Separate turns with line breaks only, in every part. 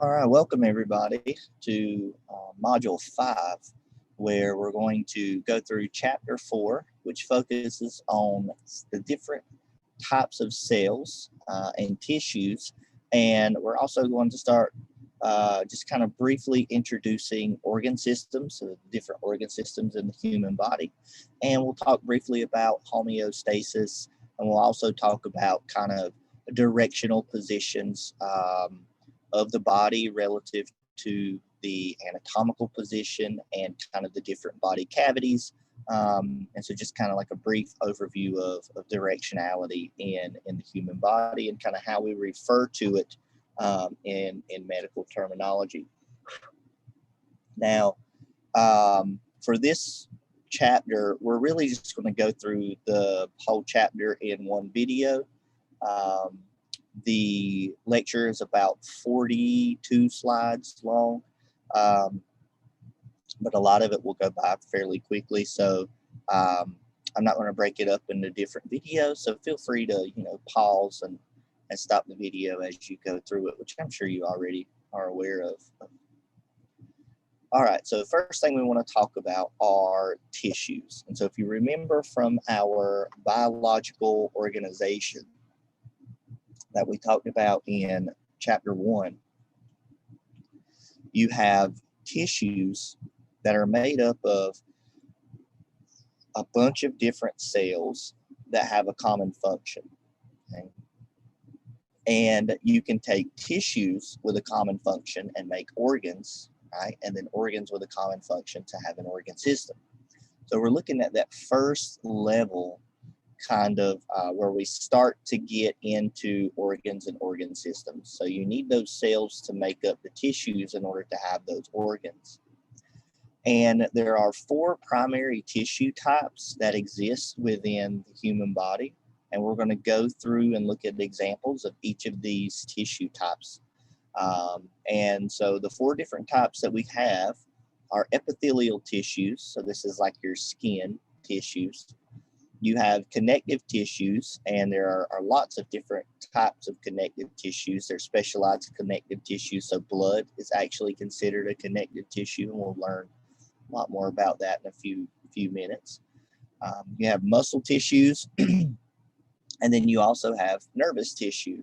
All right, welcome everybody to Module 5, where we're going to go through Chapter 4, which focuses on the different types of cells and tissues. And we're also going to start just kind of briefly introducing organ systems, so the different organ systems in the human body. And we'll talk briefly about homeostasis, and we'll also talk about kind of directional positions of the body relative to the anatomical position and kind of the different body cavities. And so just kind of like a brief overview of directionality in the human body and kind of how we refer to it in medical terminology. Now, for this chapter, we're really just going to go through the whole chapter in one video. The lecture is about 42 slides long, but a lot of it will go by fairly quickly. So I'm not going to break it up into different videos. So feel free to pause and stop the video as you go through it, which I'm sure you already are aware of. All right, so the first thing we want to talk about are tissues. And so if you remember from our biological organization that we talked about in chapter 1, you have tissues that are made up of a bunch of different cells that have a common function. Okay? And you can take tissues with a common function and make organs, right? And then organs with a common function to have an organ system. So we're looking at that first level kind of where we start to get into organs and organ systems. So you need those cells to make up the tissues in order to have those organs. And there are 4 primary tissue types that exist within the human body. And we're going to go through and look at examples of each of these tissue types. And so the 4 different types that we have are epithelial tissues. So this is like your skin tissues. You have connective tissues, and there are lots of different types of connective tissues. There's specialized connective tissues. So blood is actually considered a connective tissue, and we'll learn a lot more about that in a few minutes. You have muscle tissues, and then you also have nervous tissue.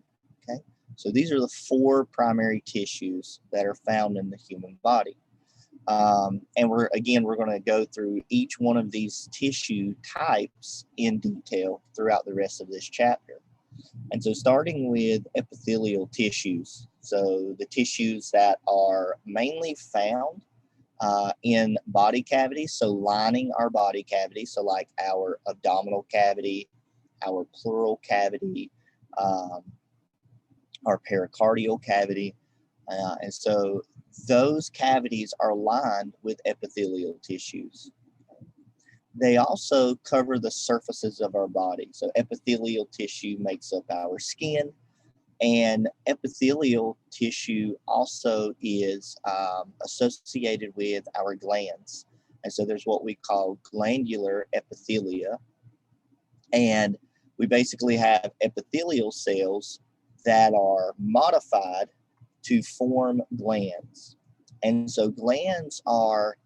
Okay, so these are the 4 primary tissues that are found in the human body. And we're going to go through each one of these tissue types in detail throughout the rest of this chapter. And so starting with epithelial tissues, so the tissues that are mainly found in body cavities, so lining our body cavity, so like our abdominal cavity, our pleural cavity, our pericardial cavity. And so those cavities are lined with epithelial tissues. They also cover the surfaces of our body. So epithelial tissue makes up our skin, and epithelial tissue also is associated with our glands. And so there's what we call glandular epithelia. And we basically have epithelial cells that are modified to form glands. And so glands are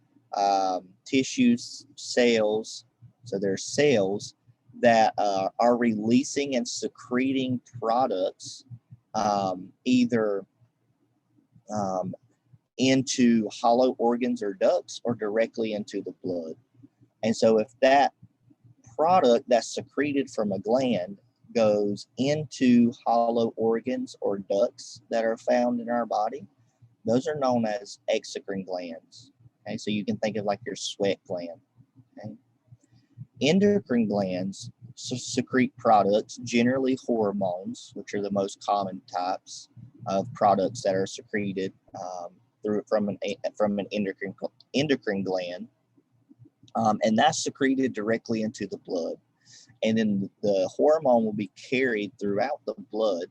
tissues, cells. So they're cells that are releasing and secreting products either into hollow organs or ducts or directly into the blood. And so if that product that's secreted from a gland goes into hollow organs or ducts that are found in our body, those are known as exocrine glands. Okay, so you can think of like your sweat gland. Okay? Endocrine glands secrete products, generally hormones, which are the most common types of products that are secreted from an endocrine gland, and that's secreted directly into the blood. And then the hormone will be carried throughout the blood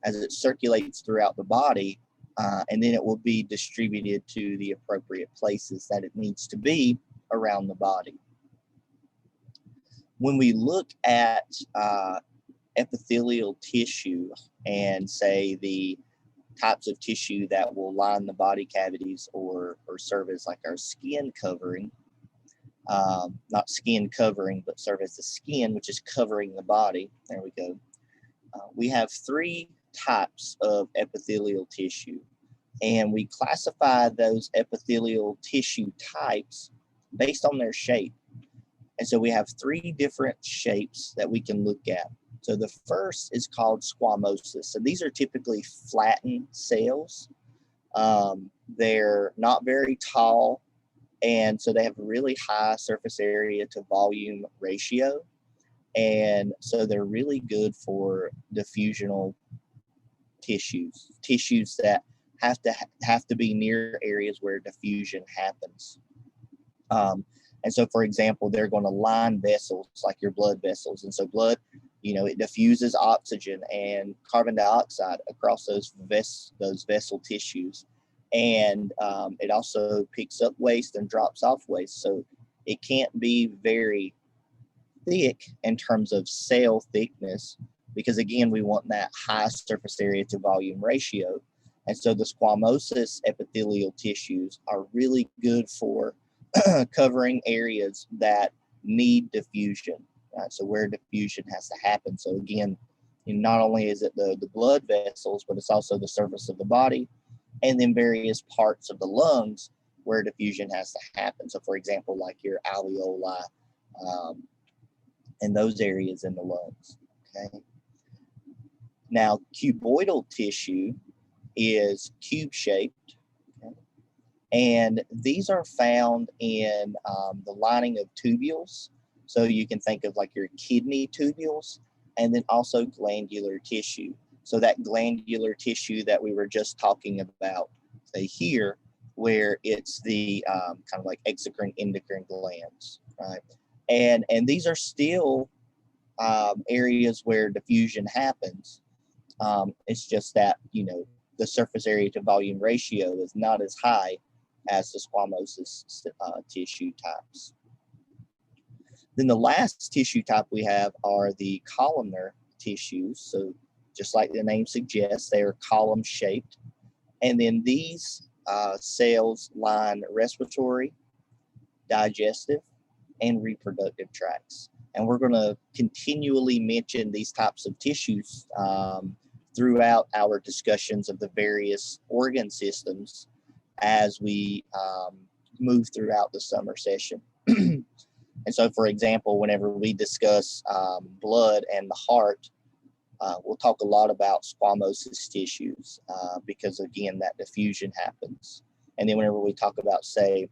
as it circulates throughout the body, and then it will be distributed to the appropriate places that it needs to be around the body. When we look at epithelial tissue and say the types of tissue that will line the body cavities or serve as like our skin covering. Not skin covering, but serve as the skin, which is covering the body. There we go. We have three types of epithelial tissue, and we classify those epithelial tissue types based on their shape. And so we have three different shapes that we can look at. So the first is called squamosis. So these are typically flattened cells. They're not very tall, and so they have a really high surface area to volume ratio. And so they're really good for diffusional tissues that have to be near areas where diffusion happens. And so, for example, they're going to line vessels like your blood vessels. And so blood, it diffuses oxygen and carbon dioxide across those vessel tissues. And it also picks up waste and drops off waste. So it can't be very thick in terms of cell thickness, because again, we want that high surface area to volume ratio. And so the squamosis epithelial tissues are really good for covering areas that need diffusion, right? So where diffusion has to happen. So again, not only is it the blood vessels, but it's also the surface of the body, and then various parts of the lungs where diffusion has to happen. So for example, like your alveoli, and those areas in the lungs, okay? Now, cuboidal tissue is cube-shaped, okay? And these are found in the lining of tubules. So you can think of like your kidney tubules, and then also glandular tissue. So that glandular tissue that we were just talking about, say here, where it's the kind of like exocrine endocrine glands, right? And these are still areas where diffusion happens. It's just that, the surface area to volume ratio is not as high as the squamosis tissue types. Then the last tissue type we have are the columnar tissues. So just like the name suggests, they are column shaped. And then these cells line respiratory, digestive, and reproductive tracts. And we're going to continually mention these types of tissues throughout our discussions of the various organ systems as we move throughout the summer session. And so, for example, whenever we discuss blood and the heart, we'll talk a lot about squamosis tissues because, again, that diffusion happens. And then whenever we talk about, say,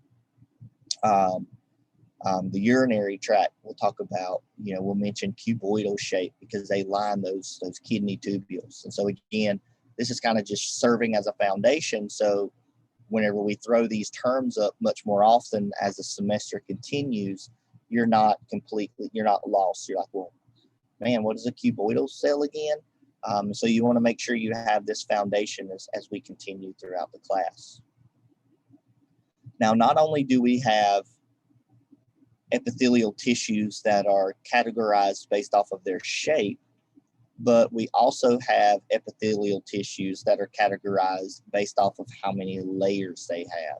the urinary tract, we'll talk about, we'll mention cuboidal shape because they line those kidney tubules. And so again, this is kind of just serving as a foundation. So whenever we throw these terms up much more often as the semester continues, you're not lost. You're like, well, man, what is a cuboidal cell again? So you want to make sure you have this foundation as we continue throughout the class. Now, not only do we have epithelial tissues that are categorized based off of their shape, but we also have epithelial tissues that are categorized based off of how many layers they have.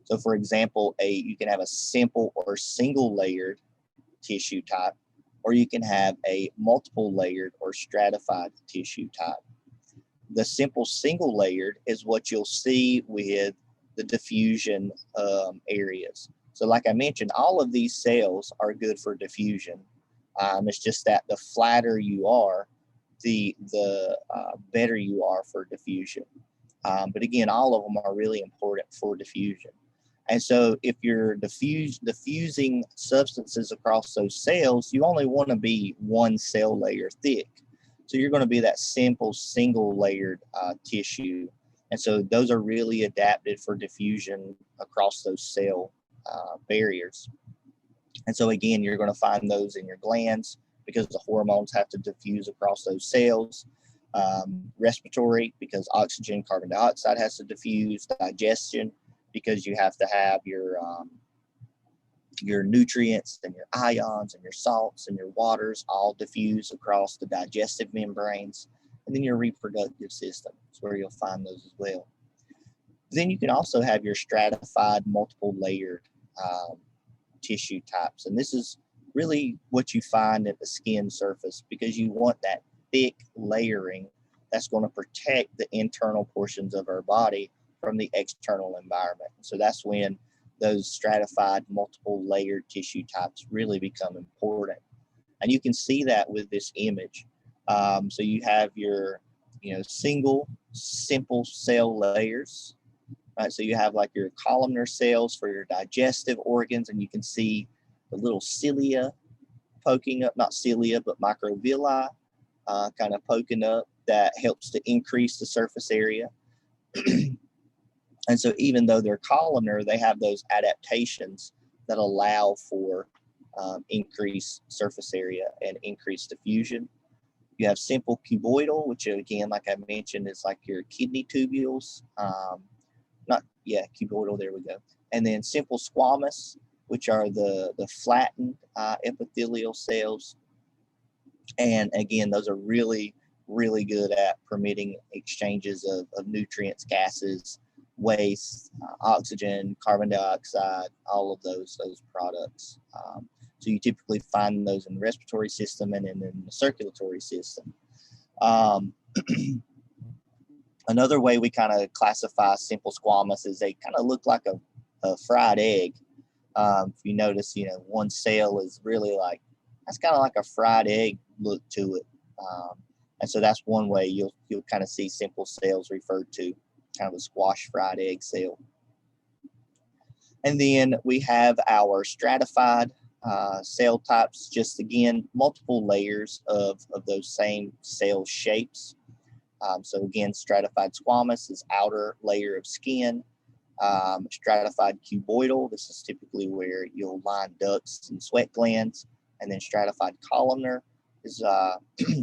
So for example, you can have a simple or single layered tissue type, or you can have a multiple layered or stratified tissue type. The simple single layered is what you'll see with the diffusion areas. So like I mentioned, all of these cells are good for diffusion. It's just that the flatter you are, the better you are for diffusion. But again, all of them are really important for diffusion. And so if you're diffusing substances across those cells, you only want to be one cell layer thick. So you're going to be that simple single layered tissue. And so those are really adapted for diffusion across those cell barriers. And so again, you're going to find those in your glands because the hormones have to diffuse across those cells. Respiratory, because oxygen, carbon dioxide has to diffuse. Digestion, because you have to have your nutrients and your ions and your salts and your waters all diffuse across the digestive membranes. And then your reproductive system is where you'll find those as well. Then you can also have your stratified, multiple layered tissue types. And this is really what you find at the skin surface, because you want that thick layering that's going to protect the internal portions of our body from the external environment. So that's when those stratified, multiple layered tissue types really become important. And you can see that with this image. So you have your, single, simple cell layers, right? So you have like your columnar cells for your digestive organs, and you can see the little cilia poking up, not cilia, but microvilli kind of poking up. That helps to increase the surface area. And so even though they're columnar, they have those adaptations that allow for increased surface area and increased diffusion. You have simple cuboidal, which again, like I mentioned, is like your kidney tubules. Cuboidal, there we go. And then simple squamous, which are the flattened epithelial cells. And again, those are really, really good at permitting exchanges of nutrients, gases, waste, oxygen, carbon dioxide, all of those products. So you typically find those in the respiratory system and in the circulatory system. Another way we kind of classify simple squamous is they kind of look like a fried egg. If you notice, one cell is really that's kind of like a fried egg look to it. And so that's one way you'll kind of see simple cells referred to, kind of a squash fried egg cell. And then we have our stratified cell types, just again, multiple layers of those same cell shapes. So again, stratified squamous is outer layer of skin. Stratified cuboidal, this is typically where you'll line ducts and sweat glands. And then stratified columnar is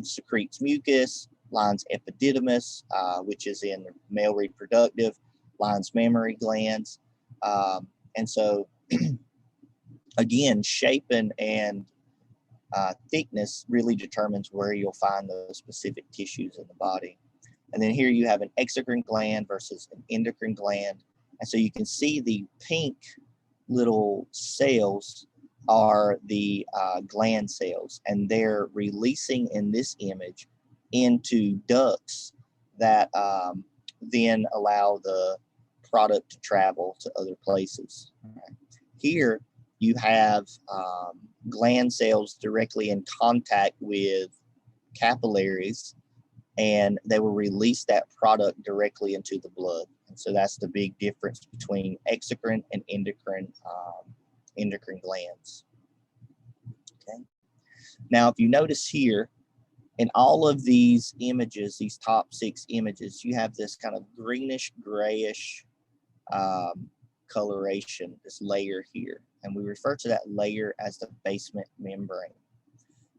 secretes mucus, lines epididymis, which is in male reproductive, lines mammary glands. And so again, shape and thickness really determines where you'll find those specific tissues in the body. And then here you have an exocrine gland versus an endocrine gland. And so you can see the pink little cells are the gland cells, and they're releasing in this image into ducts that then allow the product to travel to other places. Right. Here you have gland cells directly in contact with capillaries, and they will release that product directly into the blood. And so that's the big difference between exocrine and endocrine glands. Okay. Now, if you notice here, in all of these images, these top 6 images, you have this kind of greenish, grayish coloration, this layer here. And we refer to that layer as the basement membrane.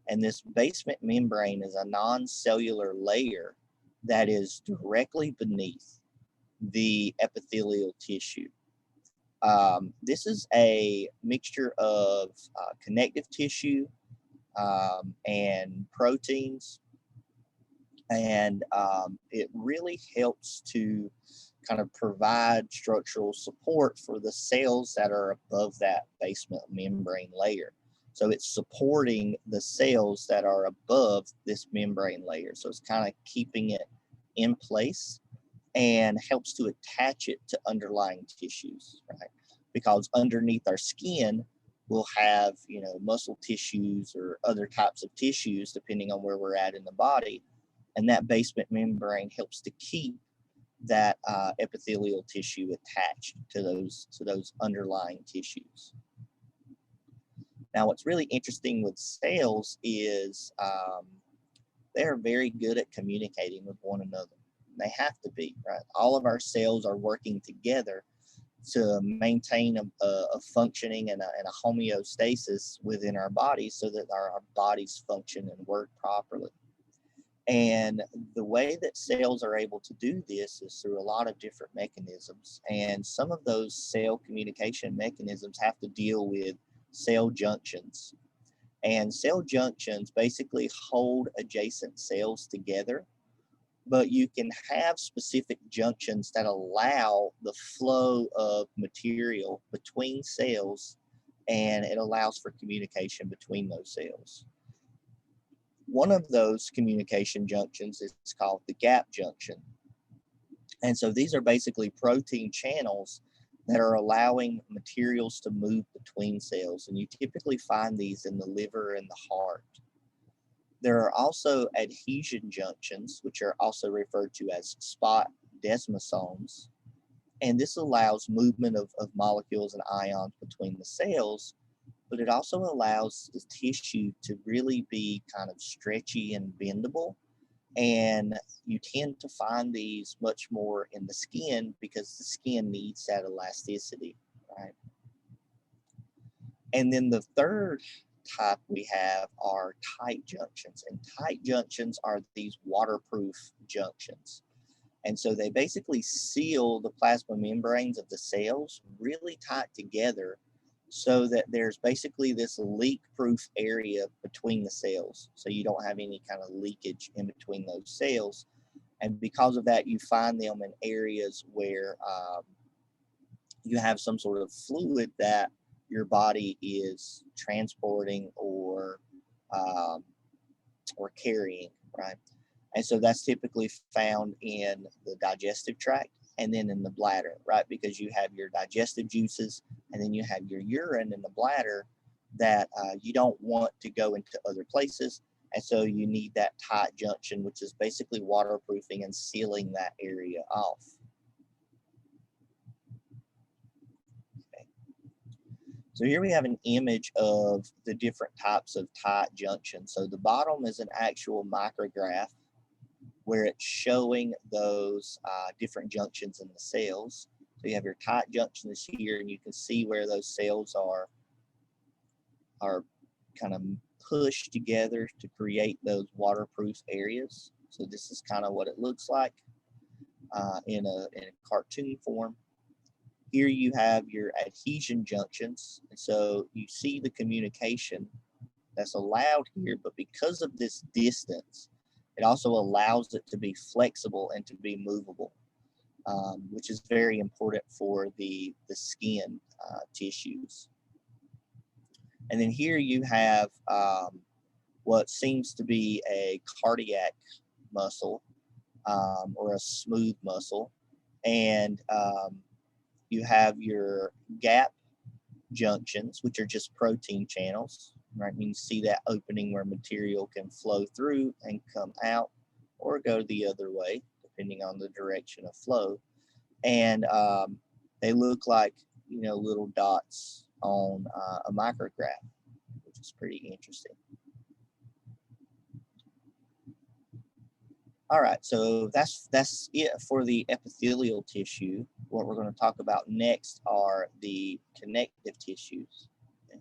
And this basement membrane is a non-cellular layer that is directly beneath the epithelial tissue. This is a mixture of connective tissue and proteins, and it really helps to kind of provide structural support for the cells that are above that basement membrane layer. So it's supporting the cells that are above this membrane layer. So it's kind of keeping it in place and helps to attach it to underlying tissues, right? Because underneath our skin, we'll have, muscle tissues or other types of tissues, depending on where we're at in the body. And that basement membrane helps to keep that epithelial tissue attached to those underlying tissues. Now, what's really interesting with cells is they're very good at communicating with one another. They have to be, right? All of our cells are working together to maintain a functioning and a homeostasis within our bodies so that our bodies function and work properly. And the way that cells are able to do this is through a lot of different mechanisms. And some of those cell communication mechanisms have to deal with cell junctions. And cell junctions basically hold adjacent cells together but you can have specific junctions that allow the flow of material between cells, and it allows for communication between those cells. One of those communication junctions is called the gap junction. And so these are basically protein channels that are allowing materials to move between cells. And you typically find these in the liver and the heart. There are also adhesion junctions, which are also referred to as spot desmosomes. And this allows movement of molecules and ions between the cells, but it also allows the tissue to really be kind of stretchy and bendable. And you tend to find these much more in the skin because the skin needs that elasticity, right? And then the third type we have are tight junctions. And tight junctions are these waterproof junctions. And so they basically seal the plasma membranes of the cells really tight together so that there's basically this leak-proof area between the cells. So you don't have any kind of leakage in between those cells. And because of that, you find them in areas where you have some sort of fluid that your body is transporting um, or carrying, right? And so that's typically found in the digestive tract and then in the bladder, right? Because you have your digestive juices and then you have your urine in the bladder that you don't want to go into other places. And so you need that tight junction, which is basically waterproofing and sealing that area off. Okay. So here we have an image of the different types of tight junctions. So the bottom is an actual micrograph where it's showing those different junctions in the cells. So you have your tight junctions here, and you can see where those cells are kind of pushed together to create those waterproof areas. So this is kind of what it looks like in a cartoon form. Here you have your adhesion junctions, and so you see the communication that's allowed here, but because of this distance, it also allows it to be flexible and to be movable, which is very important for the skin tissues. And then here you have what seems to be a cardiac muscle or a smooth muscle. And you have your gap junctions, which are just protein channels, right? And you see that opening where material can flow through and come out or go the other way, depending on the direction of flow. And they look like, little dots on a micrograph, which is pretty interesting. All right, so that's it for the epithelial tissue. What we're going to talk about next are the connective tissues. Okay.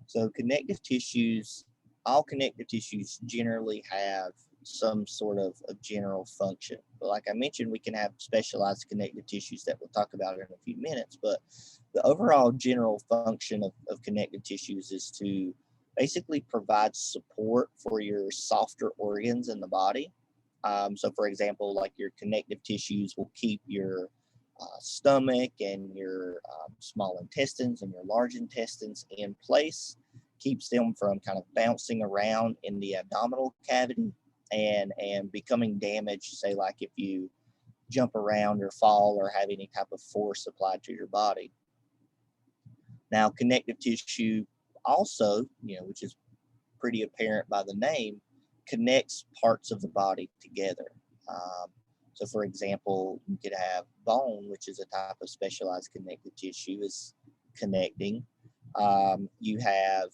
So connective tissues, all connective tissues generally have some sort of general function. But like I mentioned, we can have specialized connective tissues that we'll talk about in a few minutes. But the overall general function of connective tissues is to basically provide support for your softer organs in the body. So for example, like your connective tissues will keep your stomach and your small intestines and your large intestines in place, keeps them from kind of bouncing around in the abdominal cavity and becoming damaged, say like if you jump around or fall or have any type of force applied to your body. Now, connective tissue also, which is pretty apparent by the name, connects parts of the body together. So for example, you could have bone, which is a type of specialized connective tissue, is connecting. You have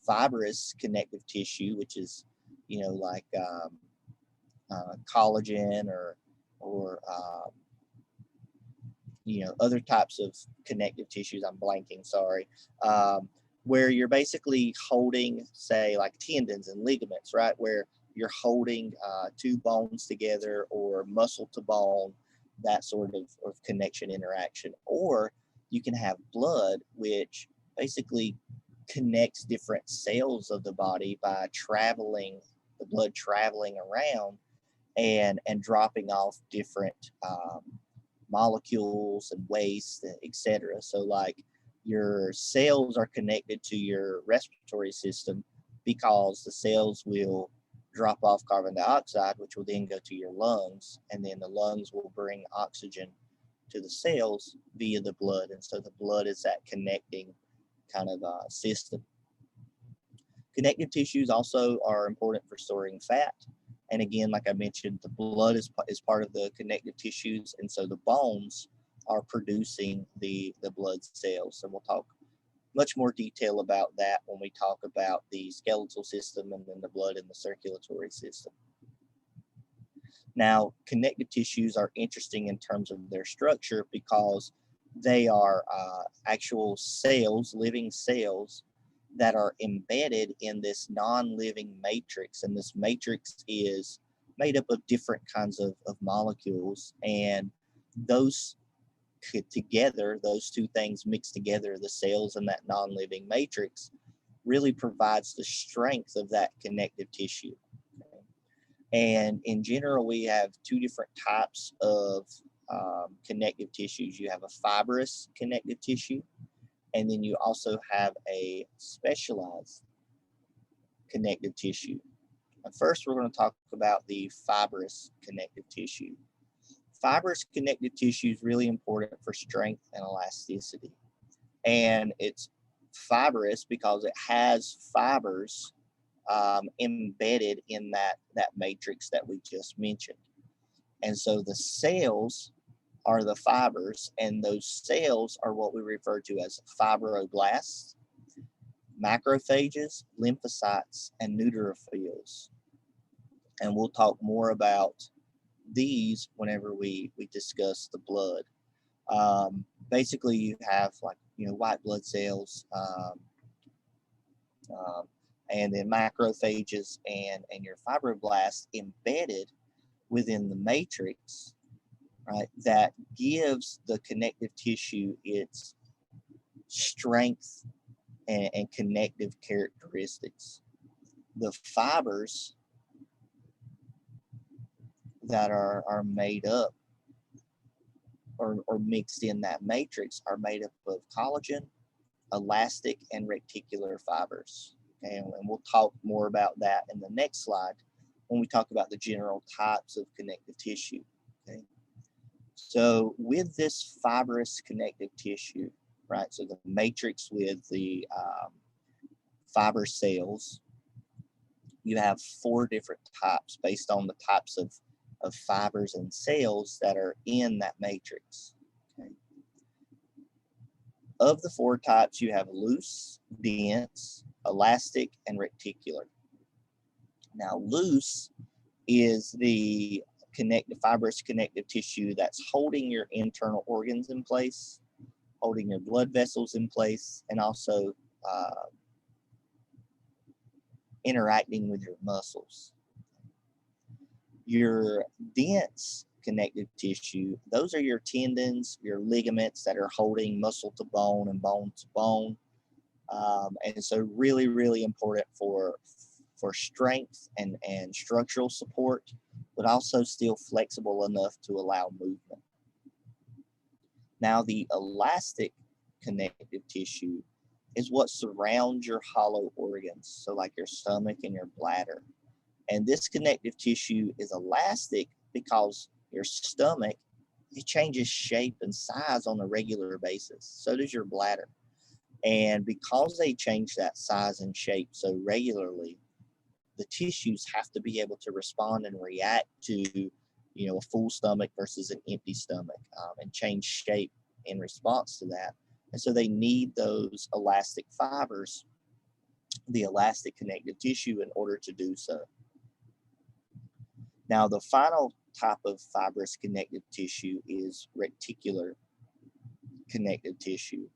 fibrous connective tissue, which is, like collagen or other types of connective tissues. I'm blanking, sorry. Where you're basically holding, say, like tendons and ligaments, right? Where you're holding two bones together or muscle to bone, that sort of connection interaction. Or you can have blood, which basically connects different cells of the body by traveling the blood traveling around and dropping off different molecules and waste, etc. So like your cells are connected to your respiratory system because the cells will drop off carbon dioxide, which will then go to your lungs, and then the lungs will bring oxygen to the cells via the blood. And so the blood is that connecting kind of system. Connective tissues also are important for storing fat. And again, like I mentioned, the blood is part of the connective tissues, and so the bones are producing the blood cells. And we'll talk much more detail about that when we talk about the skeletal system and then the blood and the circulatory system. Now, connective tissues are interesting in terms of their structure because they are actual cells, living cells, that are embedded in this non-living matrix. And this matrix is made up of different kinds of molecules. And those together, those two things mixed together, the cells and that non-living matrix, really provides the strength of that connective tissue. And in general, we have two different types of connective tissues. You have a fibrous connective tissue, and then you also have a specialized connective tissue. And first, we're going to talk about the fibrous connective tissue. Fibrous connective tissue is really important for strength and elasticity. And it's fibrous because it has fibers embedded in that matrix that we just mentioned. And so the cells are the fibers, and those cells are what we refer to as fibroblasts, macrophages, lymphocytes, and neutrophils. And we'll talk more about these whenever we discuss the blood. Basically, you have white blood cells, and then macrophages and your fibroblasts embedded within the matrix, right, that gives the connective tissue its strength and connective characteristics. The fibers that are made up or mixed in that matrix are made up of collagen, elastic, and reticular fibers. Okay, and we'll talk more about that in the next slide when we talk about the general types of connective tissue. Okay. So with this fibrous connective tissue, right, so the matrix with the fiber cells, you have 4 different types based on the types of fibers and cells that are in that matrix. Okay. Of the 4 types, you have loose, dense, elastic, and reticular. Now, loose is the fibrous connective tissue that's holding your internal organs in place, holding your blood vessels in place, and also interacting with your muscles. Your dense connective tissue, those are your tendons, your ligaments that are holding muscle to bone and bone to bone. And so really, really important for strength and structural support, but also still flexible enough to allow movement. Now, the elastic connective tissue is what surrounds your hollow organs, so like your stomach and your bladder. And this connective tissue is elastic because your stomach, it changes shape and size on a regular basis. So does your bladder. And because they change that size and shape so regularly, the tissues have to be able to respond and react to, a full stomach versus an empty stomach, and change shape in response to that. And so they need those elastic fibers, the elastic connective tissue, in order to do so. Now, the final type of fibrous connective tissue is reticular connective tissue.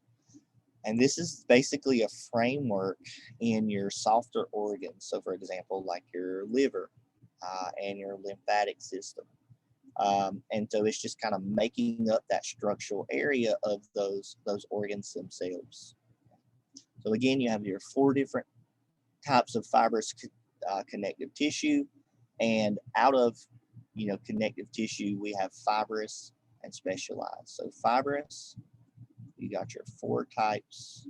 And this is basically a framework in your softer organs. So, for example, like your liver and your lymphatic system. And so it's just kind of making up that structural area of those organs themselves. So again, you have your 4 different types of fibrous connective tissue, and out of connective tissue we have fibrous and specialized. So fibrous, you got your 4 types,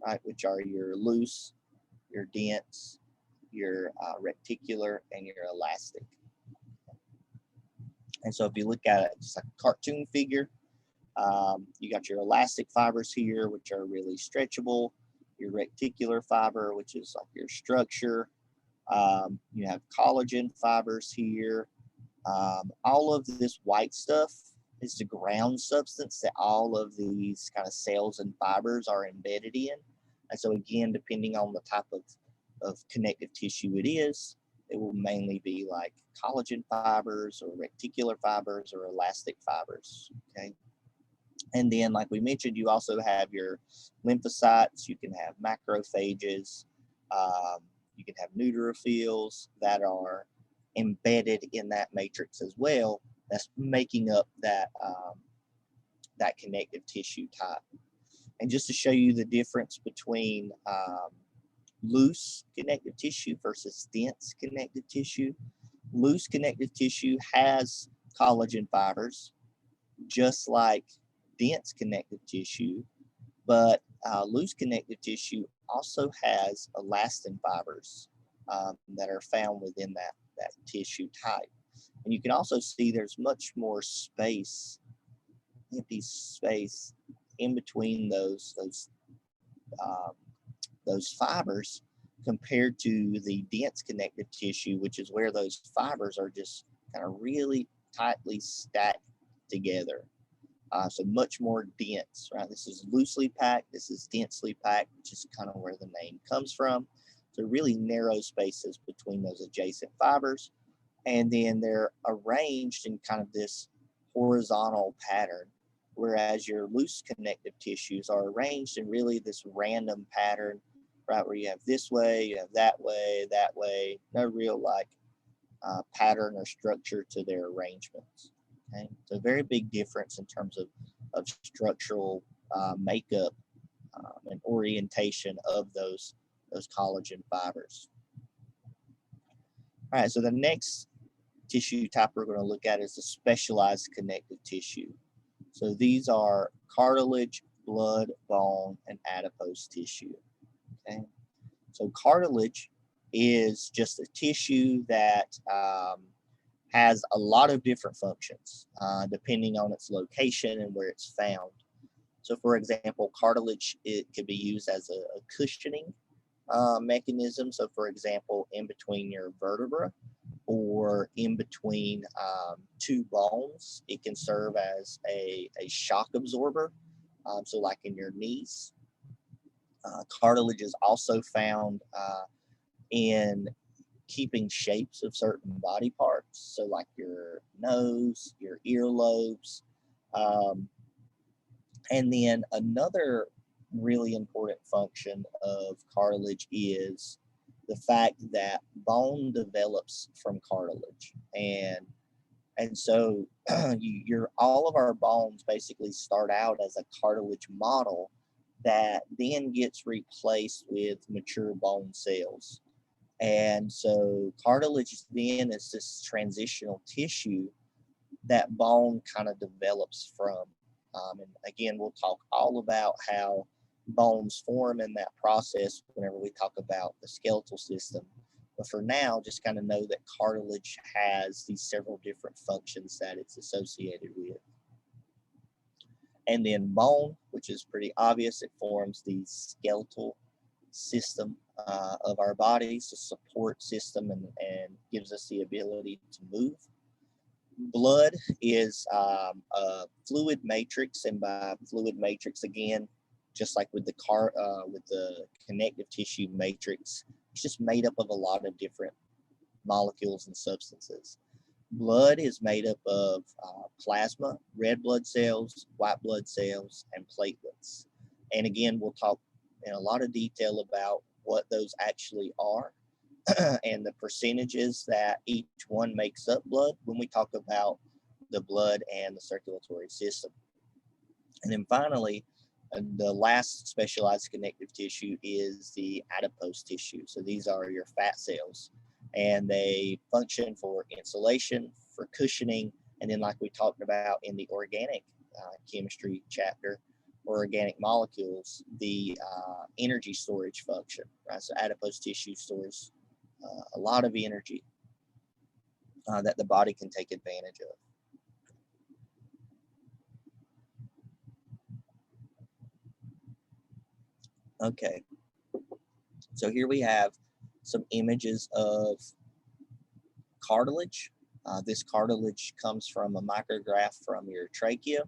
right, which are your loose, your dense, your reticular, and your elastic. And so if you look at it, it's like a cartoon figure. You got your elastic fibers here, which are really stretchable, your reticular fiber, which is like your structure. You have collagen fibers here. All of this white stuff is the ground substance that all of these kind of cells and fibers are embedded in. And so again, depending on the type of connective tissue it is, it will mainly be like collagen fibers or reticular fibers or elastic fibers, okay? And then, like we mentioned, you also have your lymphocytes, you can have macrophages, you can have neutrophils that are embedded in that matrix as well, that's making up that, that connective tissue type. And just to show you the difference between loose connective tissue versus dense connective tissue, loose connective tissue has collagen fibers, just like dense connective tissue, but loose connective tissue also has elastin fibers that are found within that tissue type. And you can also see there's much more space, empty space in between those fibers compared to the dense connective tissue, which is where those fibers are just kind of really tightly stacked together. So much more dense, right? This is loosely packed, this is densely packed, which is kind of where the name comes from. So really narrow spaces between those adjacent fibers. And then they're arranged in kind of this horizontal pattern, whereas your loose connective tissues are arranged in really this random pattern, right? Where you have this way, you have that way, no real like pattern or structure to their arrangements. Okay, so a very big difference in terms of structural makeup and orientation of those collagen fibers. All right, so the next tissue type we're going to look at is the specialized connective tissue. So these are cartilage, blood, bone, and adipose tissue. Okay, so cartilage is just a tissue that has a lot of different functions depending on its location and where it's found. So for example, cartilage, it could be used as a cushioning mechanism. So for example, in between your vertebra or in between 2 bones, it can serve as a shock absorber. So like in your knees. Cartilage is also found in keeping shapes of certain body parts, so like your nose, your earlobes. And then another really important function of cartilage is the fact that bone develops from cartilage. And so all of our bones basically start out as a cartilage model that then gets replaced with mature bone cells. And so cartilage then is this transitional tissue that bone kind of develops from. And again, we'll talk all about how bones form in that process whenever we talk about the skeletal system. But for now, just kind of know that cartilage has these several different functions that it's associated with. And then bone, which is pretty obvious, it forms the skeletal system of our bodies, the support system, and gives us the ability to move. Blood is a fluid matrix, and by fluid matrix, again, just like with the connective tissue matrix, it's just made up of a lot of different molecules and substances. Blood is made up of plasma, red blood cells, white blood cells, and platelets. And again, we'll talk in a lot of detail about what those actually are and the percentages that each one makes up blood when we talk about the blood and the circulatory system. And then finally, And the last specialized connective tissue is the adipose tissue. So these are your fat cells, and they function for insulation, for cushioning, and then like we talked about in the organic chemistry chapter, or organic molecules, the energy storage function, right? So adipose tissue stores a lot of energy that the body can take advantage of. Okay, so here we have some images of cartilage. This cartilage comes from a micrograph from your trachea,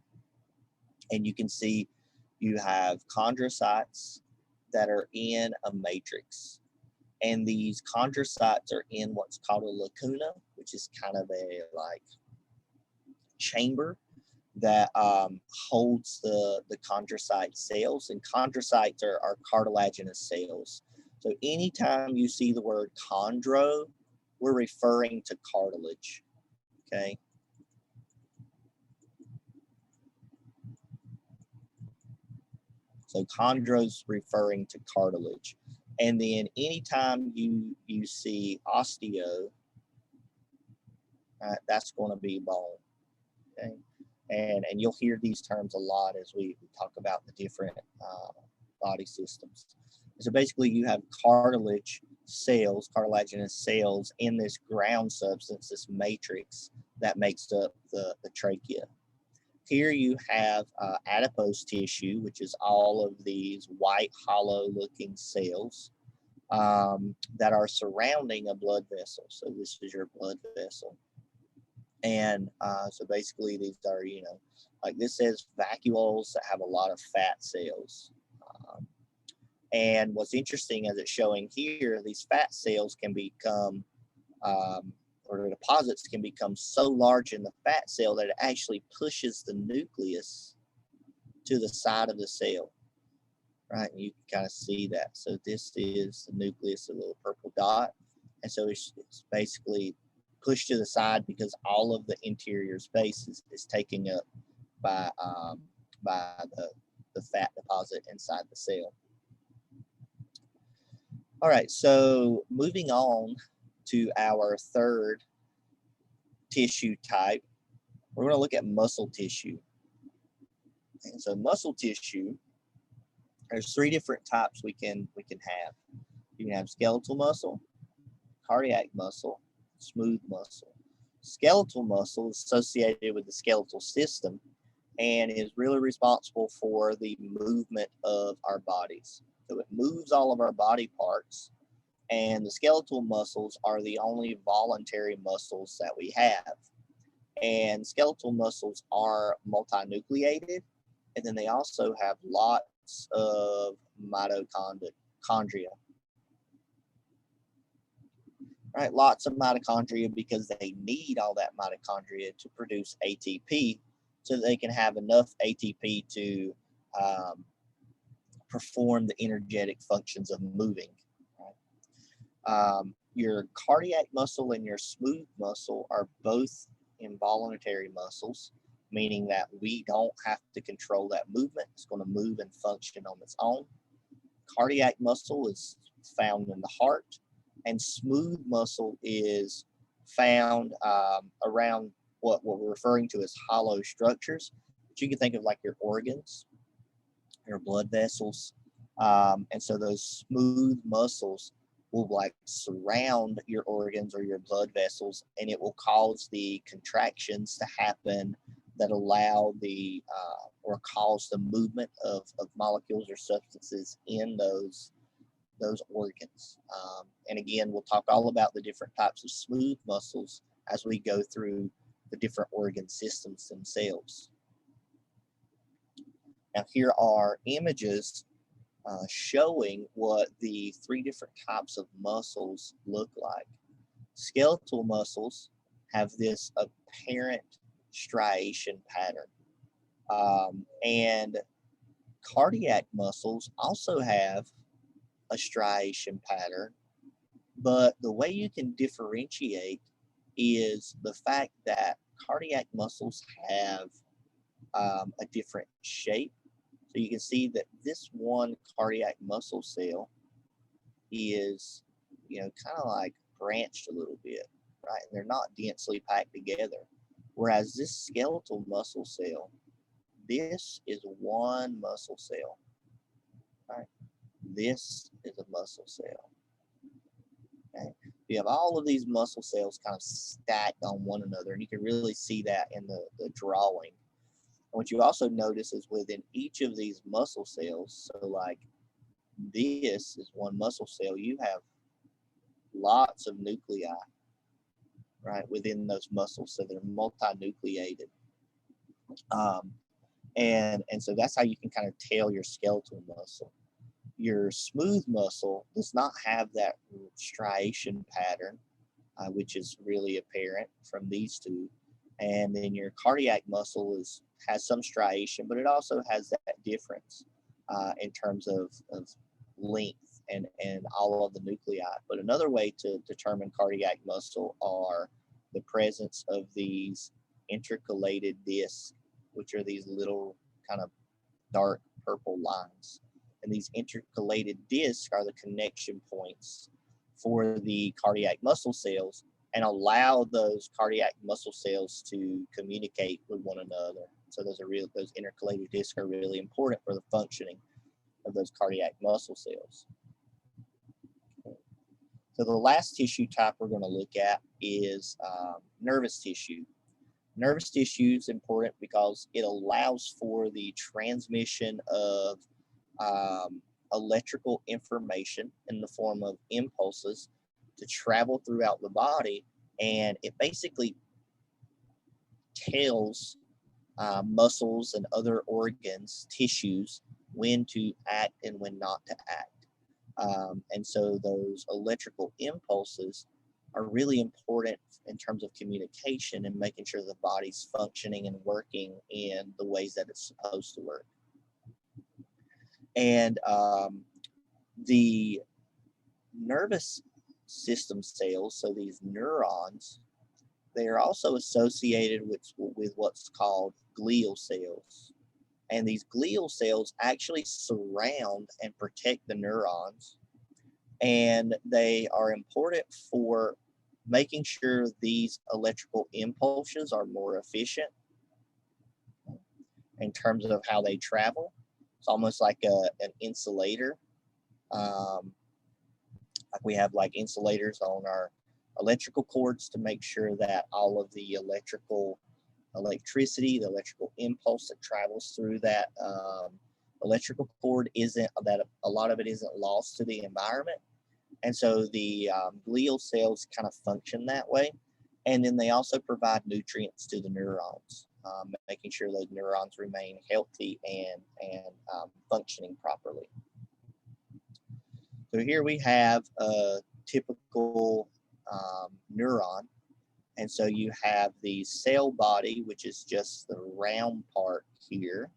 and you can see you have chondrocytes that are in a matrix. And these chondrocytes are in what's called a lacuna, which is kind of a like chamber that holds the chondrocyte cells. And chondrocytes are cartilaginous cells. So anytime you see the word chondro, we're referring to cartilage, okay? So chondro's referring to cartilage. And then anytime you see osteo, that's going to be bone, okay? And you'll hear these terms a lot as we talk about the different body systems. So basically you have cartilage cells, cartilaginous cells in this ground substance, this matrix that makes up the trachea. Here you have adipose tissue, which is all of these white, hollow-looking cells that are surrounding a blood vessel. So this is your blood vessel. And so basically these are, you know, like this says vacuoles that have a lot of fat cells. And what's interesting as it's showing here, these fat cells can become or the deposits can become so large in the fat cell that it actually pushes the nucleus to the side of the cell, right? And you can kind of see that. So this is the nucleus, a little purple dot. And so it's basically pushed to the side because all of the interior space is taken up by the fat deposit inside the cell. All right, so moving on to our third tissue type, we're going to look at muscle tissue. And so muscle tissue, there's three different types we can have. You can have skeletal muscle, cardiac muscle, smooth muscle. Skeletal muscle is associated with the skeletal system and is really responsible for the movement of our bodies. So it moves all of our body parts, and the skeletal muscles are the only voluntary muscles that we have. And skeletal muscles are multinucleated, and then they also have lots of mitochondria. Right, lots of mitochondria because they need all that mitochondria to produce ATP so that they can have enough ATP to perform the energetic functions of moving. Right? Your cardiac muscle and your smooth muscle are both involuntary muscles, meaning that we don't have to control that movement. It's going to move and function on its own. Cardiac muscle is found in the heart, and smooth muscle is found around what we're referring to as hollow structures. But you can think of like your organs, your blood vessels. And so those smooth muscles will like surround your organs or your blood vessels, and it will cause the contractions to happen that allow the or cause the movement of molecules or substances in those organs. And again, we'll talk all about the different types of smooth muscles as we go through the different organ systems themselves. Now here are images showing what the three different types of muscles look like. Skeletal muscles have this apparent striation pattern. And cardiac muscles also have a striation pattern, but the way you can differentiate is the fact that cardiac muscles have a different shape. So you can see that this one cardiac muscle cell is, kind of like branched a little bit, right? And they're not densely packed together. Whereas this skeletal muscle cell, this is one muscle cell, right? This is a muscle cell. Okay? You have all of these muscle cells kind of stacked on one another, and you can really see that in the drawing. And what you also notice is within each of these muscle cells, so like this is one muscle cell, you have lots of nuclei, right, within those muscles, so they're multinucleated. And so that's how you can kind of tell your skeletal muscle. Your smooth muscle does not have that striation pattern, which is really apparent from these two. And then your cardiac muscle has some striation, but it also has that difference in terms of length and all of the nuclei. But another way to determine cardiac muscle are the presence of these intercalated discs, which are these little kind of dark purple lines. And these intercalated discs are the connection points for the cardiac muscle cells and allow those cardiac muscle cells to communicate with one another. So those intercalated discs are really important for the functioning of those cardiac muscle cells. So the last tissue type we're going to look at is nervous tissue. Nervous tissue is important because it allows for the transmission of electrical information in the form of impulses to travel throughout the body, and it basically tells muscles and other organs, tissues, when to act and when not to act. And so those electrical impulses are really important in terms of communication and making sure the body's functioning and working in the ways that it's supposed to work. And the nervous system cells, so these neurons, they are also associated with what's called glial cells. And these glial cells actually surround and protect the neurons. And they are important for making sure these electrical impulses are more efficient in terms of how they travel. It's almost like an insulator. Like we have like insulators on our electrical cords to make sure that all of the electricity, the electrical impulse that travels through that electrical cord that a lot of it isn't lost to the environment. And so the glial cells kind of function that way. And then they also provide nutrients to the neurons, making sure those neurons remain healthy and functioning properly. So here we have a typical neuron. And so you have the cell body, which is just the round part here.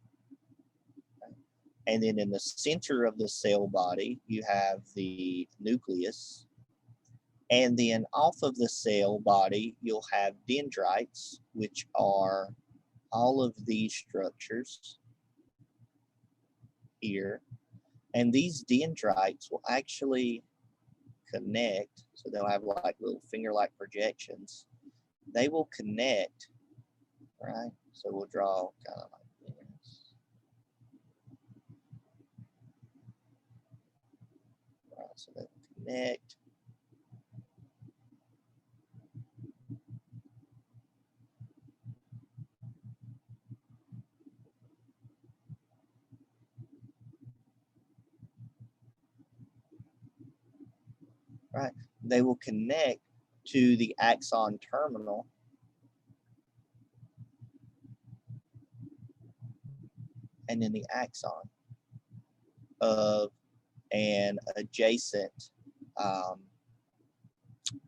And then in the center of the cell body, you have the nucleus. And then off of the cell body, you'll have dendrites, which are all of these structures here. And these dendrites will actually connect. So they'll have like little finger-like projections. They will connect, right? So we'll draw kind of like this. Right, so they will connect. Right, they will connect to the axon terminal and then the axon of an adjacent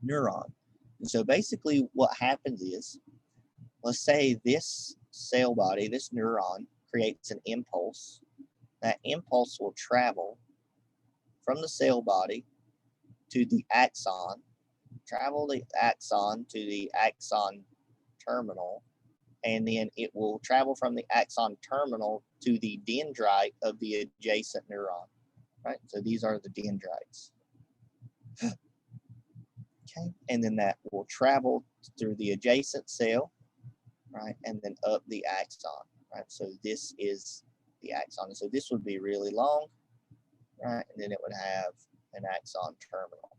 neuron. And so basically what happens is, let's say this cell body, this neuron creates an impulse. That impulse will travel from the cell body to the axon, travel the axon to the axon terminal, and then it will travel from the axon terminal to the dendrite of the adjacent neuron, right? So these are the dendrites. Okay, and then that will travel through the adjacent cell, right, and then up the axon, right? So this is the axon. So this would be really long, right, and then it would have an axon terminal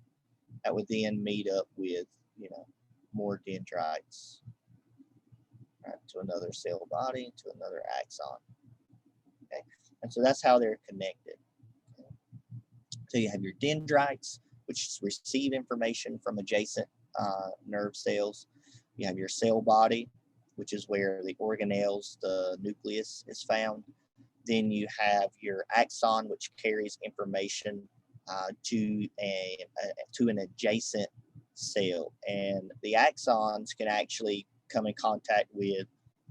that would then meet up with, more dendrites, right, to another cell body, to another axon. Okay, and so that's how they're connected. Okay. So you have your dendrites, which receive information from adjacent nerve cells. You have your cell body, which is where the organelles, the nucleus, is found. Then you have your axon, which carries information to an adjacent cell, and the axons can actually come in contact with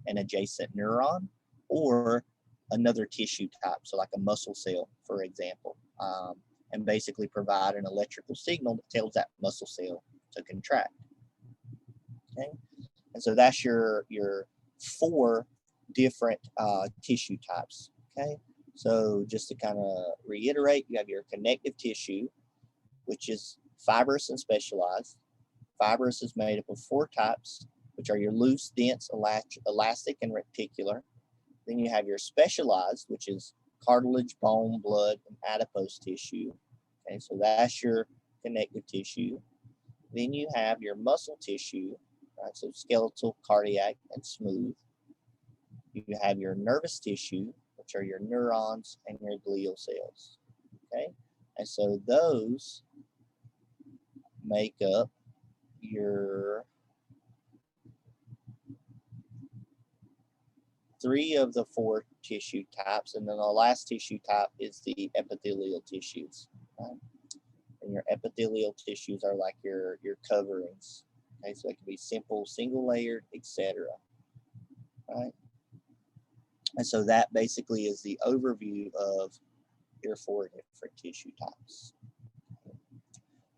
an adjacent neuron or another tissue type, so like a muscle cell, for example, and basically provide an electrical signal that tells that muscle cell to contract. Okay, and so that's your 4 different tissue types. Okay, so just to kind of reiterate, you have your connective tissue, which is fibrous and specialized. Fibrous is made up of 4 types, which are your loose, dense, elastic, and reticular. Then you have your specialized, which is cartilage, bone, blood, and adipose tissue. Okay, so that's your connective tissue. Then you have your muscle tissue, right? So skeletal, cardiac, and smooth. You have your nervous tissue, which are your neurons and your glial cells. Okay, and so those make up your 3 of the 4 tissue types, and then the last tissue type is the epithelial tissues. Right? And your epithelial tissues are like your coverings. Okay, so it can be simple, single layered, etc. Right? And so that basically is the overview of your 4 different tissue types.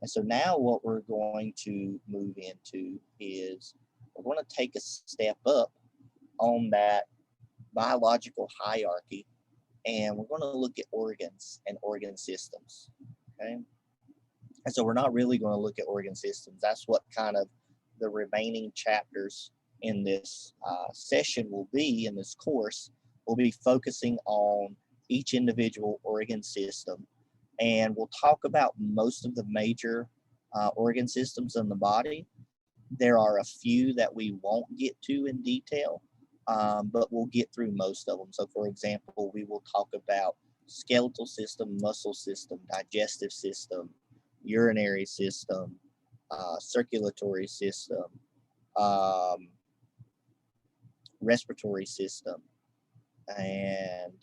And so now what we're going to move into is we're going to take a step up on that biological hierarchy, and we're going to look at organs and organ systems. Okay, and so we're not really going to look at organ systems. That's what kind of the remaining chapters in this session will be, in this course. We'll be focusing on each individual organ system, and we'll talk about most of the major organ systems in the body. There are a few that we won't get to in detail, but we'll get through most of them. So for example, we will talk about skeletal system, muscle system, digestive system, urinary system, circulatory system, respiratory system, and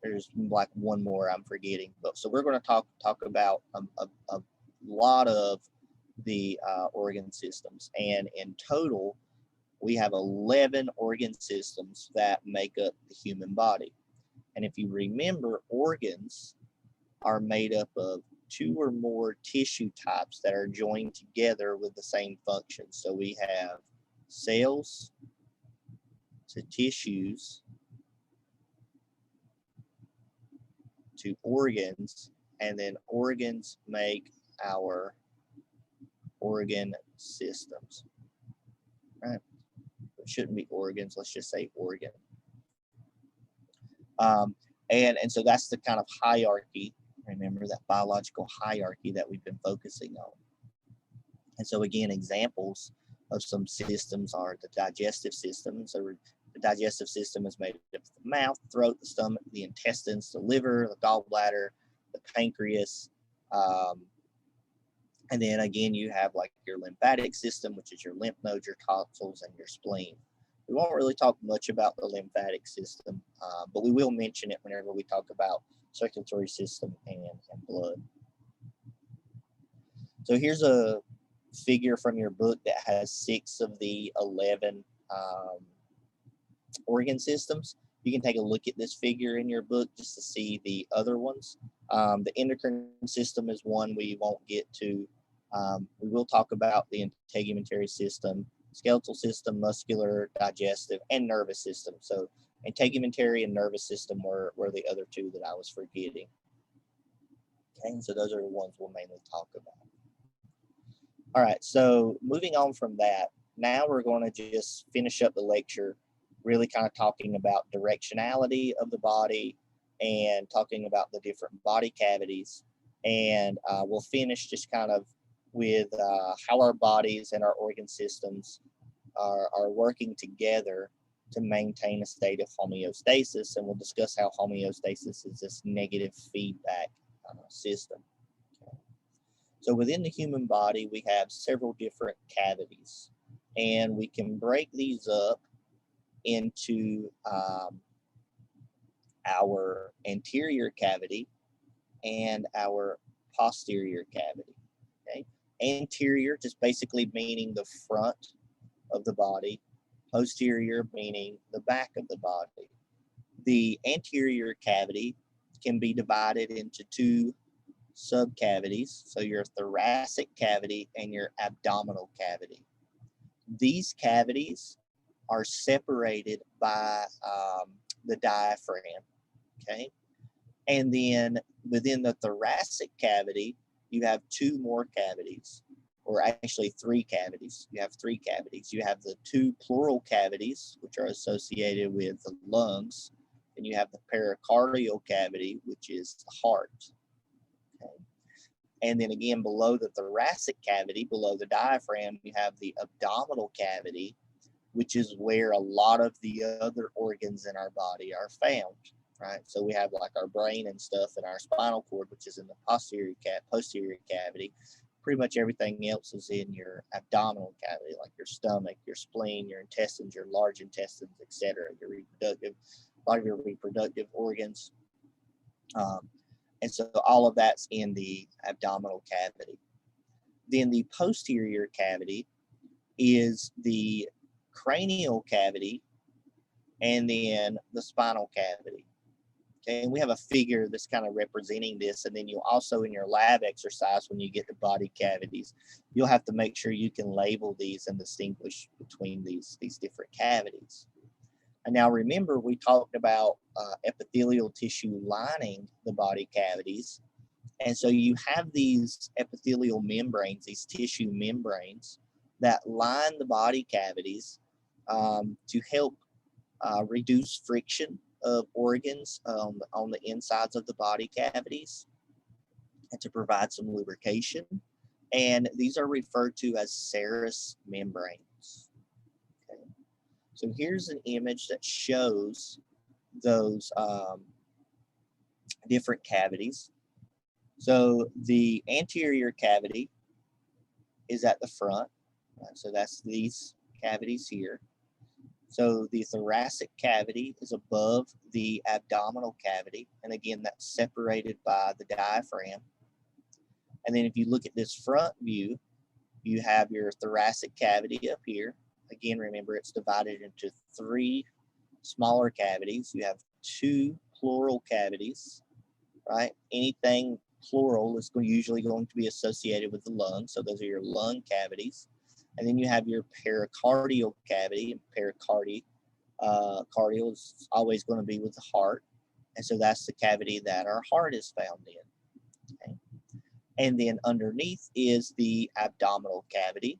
there's like one more I'm forgetting. But so we're going to talk about a lot of the organ systems, and in total we have 11 organ systems that make up the human body. And if you remember, organs are made up of 2 or more tissue types that are joined together with the same function. So we have cells to tissues to organs, and then organs make our organ systems. Right? It shouldn't be organs, let's just say organ. And so that's the kind of hierarchy. Remember that biological hierarchy that we've been focusing on. And so again, examples of some systems are the digestive system. So the digestive system is made up of the mouth, throat, the stomach, the intestines, the liver, the gallbladder, the pancreas. And then again, you have like your lymphatic system, which is your lymph nodes, your tonsils, and your spleen. We won't really talk much about the lymphatic system, but we will mention it whenever we talk about circulatory system and blood. So here's a figure from your book that has 6 of the 11 organ systems. You can take a look at this figure in your book just to see the other ones. The endocrine system is one we won't get to. We will talk about the integumentary system, skeletal system, muscular, digestive, and nervous system. So integumentary and nervous system were the other two that I was forgetting. Okay, so those are the ones we'll mainly talk about. All right, so moving on from that, now we're going to just finish up the lecture, really kind of talking about directionality of the body and talking about the different body cavities. And we'll finish just kind of with how our bodies and our organ systems are working together to maintain a state of homeostasis. And we'll discuss how homeostasis is this negative feedback system. Okay. So within the human body, we have several different cavities, and we can break these up into our anterior cavity and our posterior cavity. Okay, anterior just basically meaning the front of the body, posterior meaning the back of the body. The anterior cavity can be divided into two subcavities, so your thoracic cavity and your abdominal cavity. These cavities are separated by the diaphragm, okay? And then within the thoracic cavity, you have two more cavities, or actually three cavities. You have three cavities. You have the two pleural cavities, which are associated with the lungs, and you have the pericardial cavity, which is the heart. Okay. And then again, below the thoracic cavity, below the diaphragm, you have the abdominal cavity, which is where a lot of the other organs in our body are found, right? So we have like our brain and stuff and our spinal cord, which is in the posterior cavity. Pretty much everything else is in your abdominal cavity, like your stomach, your spleen, your intestines, your large intestines, etc. A lot of your reproductive organs. And so all of that's in the abdominal cavity. Then the posterior cavity is the cranial cavity and then the spinal cavity. Okay, and we have a figure that's kind of representing this, and then you'll also in your lab exercise when you get the body cavities, you'll have to make sure you can label these and distinguish between these different cavities. And now remember, we talked about epithelial tissue lining the body cavities. And so you have these epithelial membranes, these tissue membranes that line the body cavities to help reduce friction of organs on the insides of the body cavities and to provide some lubrication. And these are referred to as serous membranes. Okay. So here's an image that shows those different cavities. So the anterior cavity is at the front. So that's these cavities here. So the thoracic cavity is above the abdominal cavity. And again, that's separated by the diaphragm. And then if you look at this front view, you have your thoracic cavity up here. Again, remember it's divided into three smaller cavities. You have two pleural cavities, right? Anything pleural is usually going to be associated with the lung. So those are your lung cavities. And then you have your pericardial cavity, and cardial is always going to be with the heart. And so that's the cavity that our heart is found in. Okay. And then underneath is the abdominal cavity.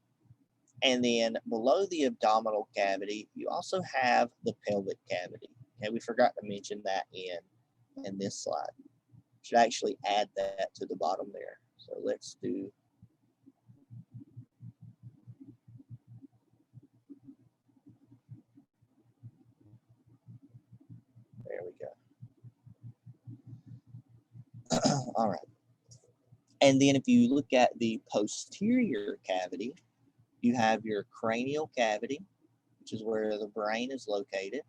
And then below the abdominal cavity, you also have the pelvic cavity. Okay, we forgot to mention that in this slide. Should actually add that to the bottom there. So let's do. There we go. All right. And then if you look at the posterior cavity, you have your cranial cavity, which is where the brain is located.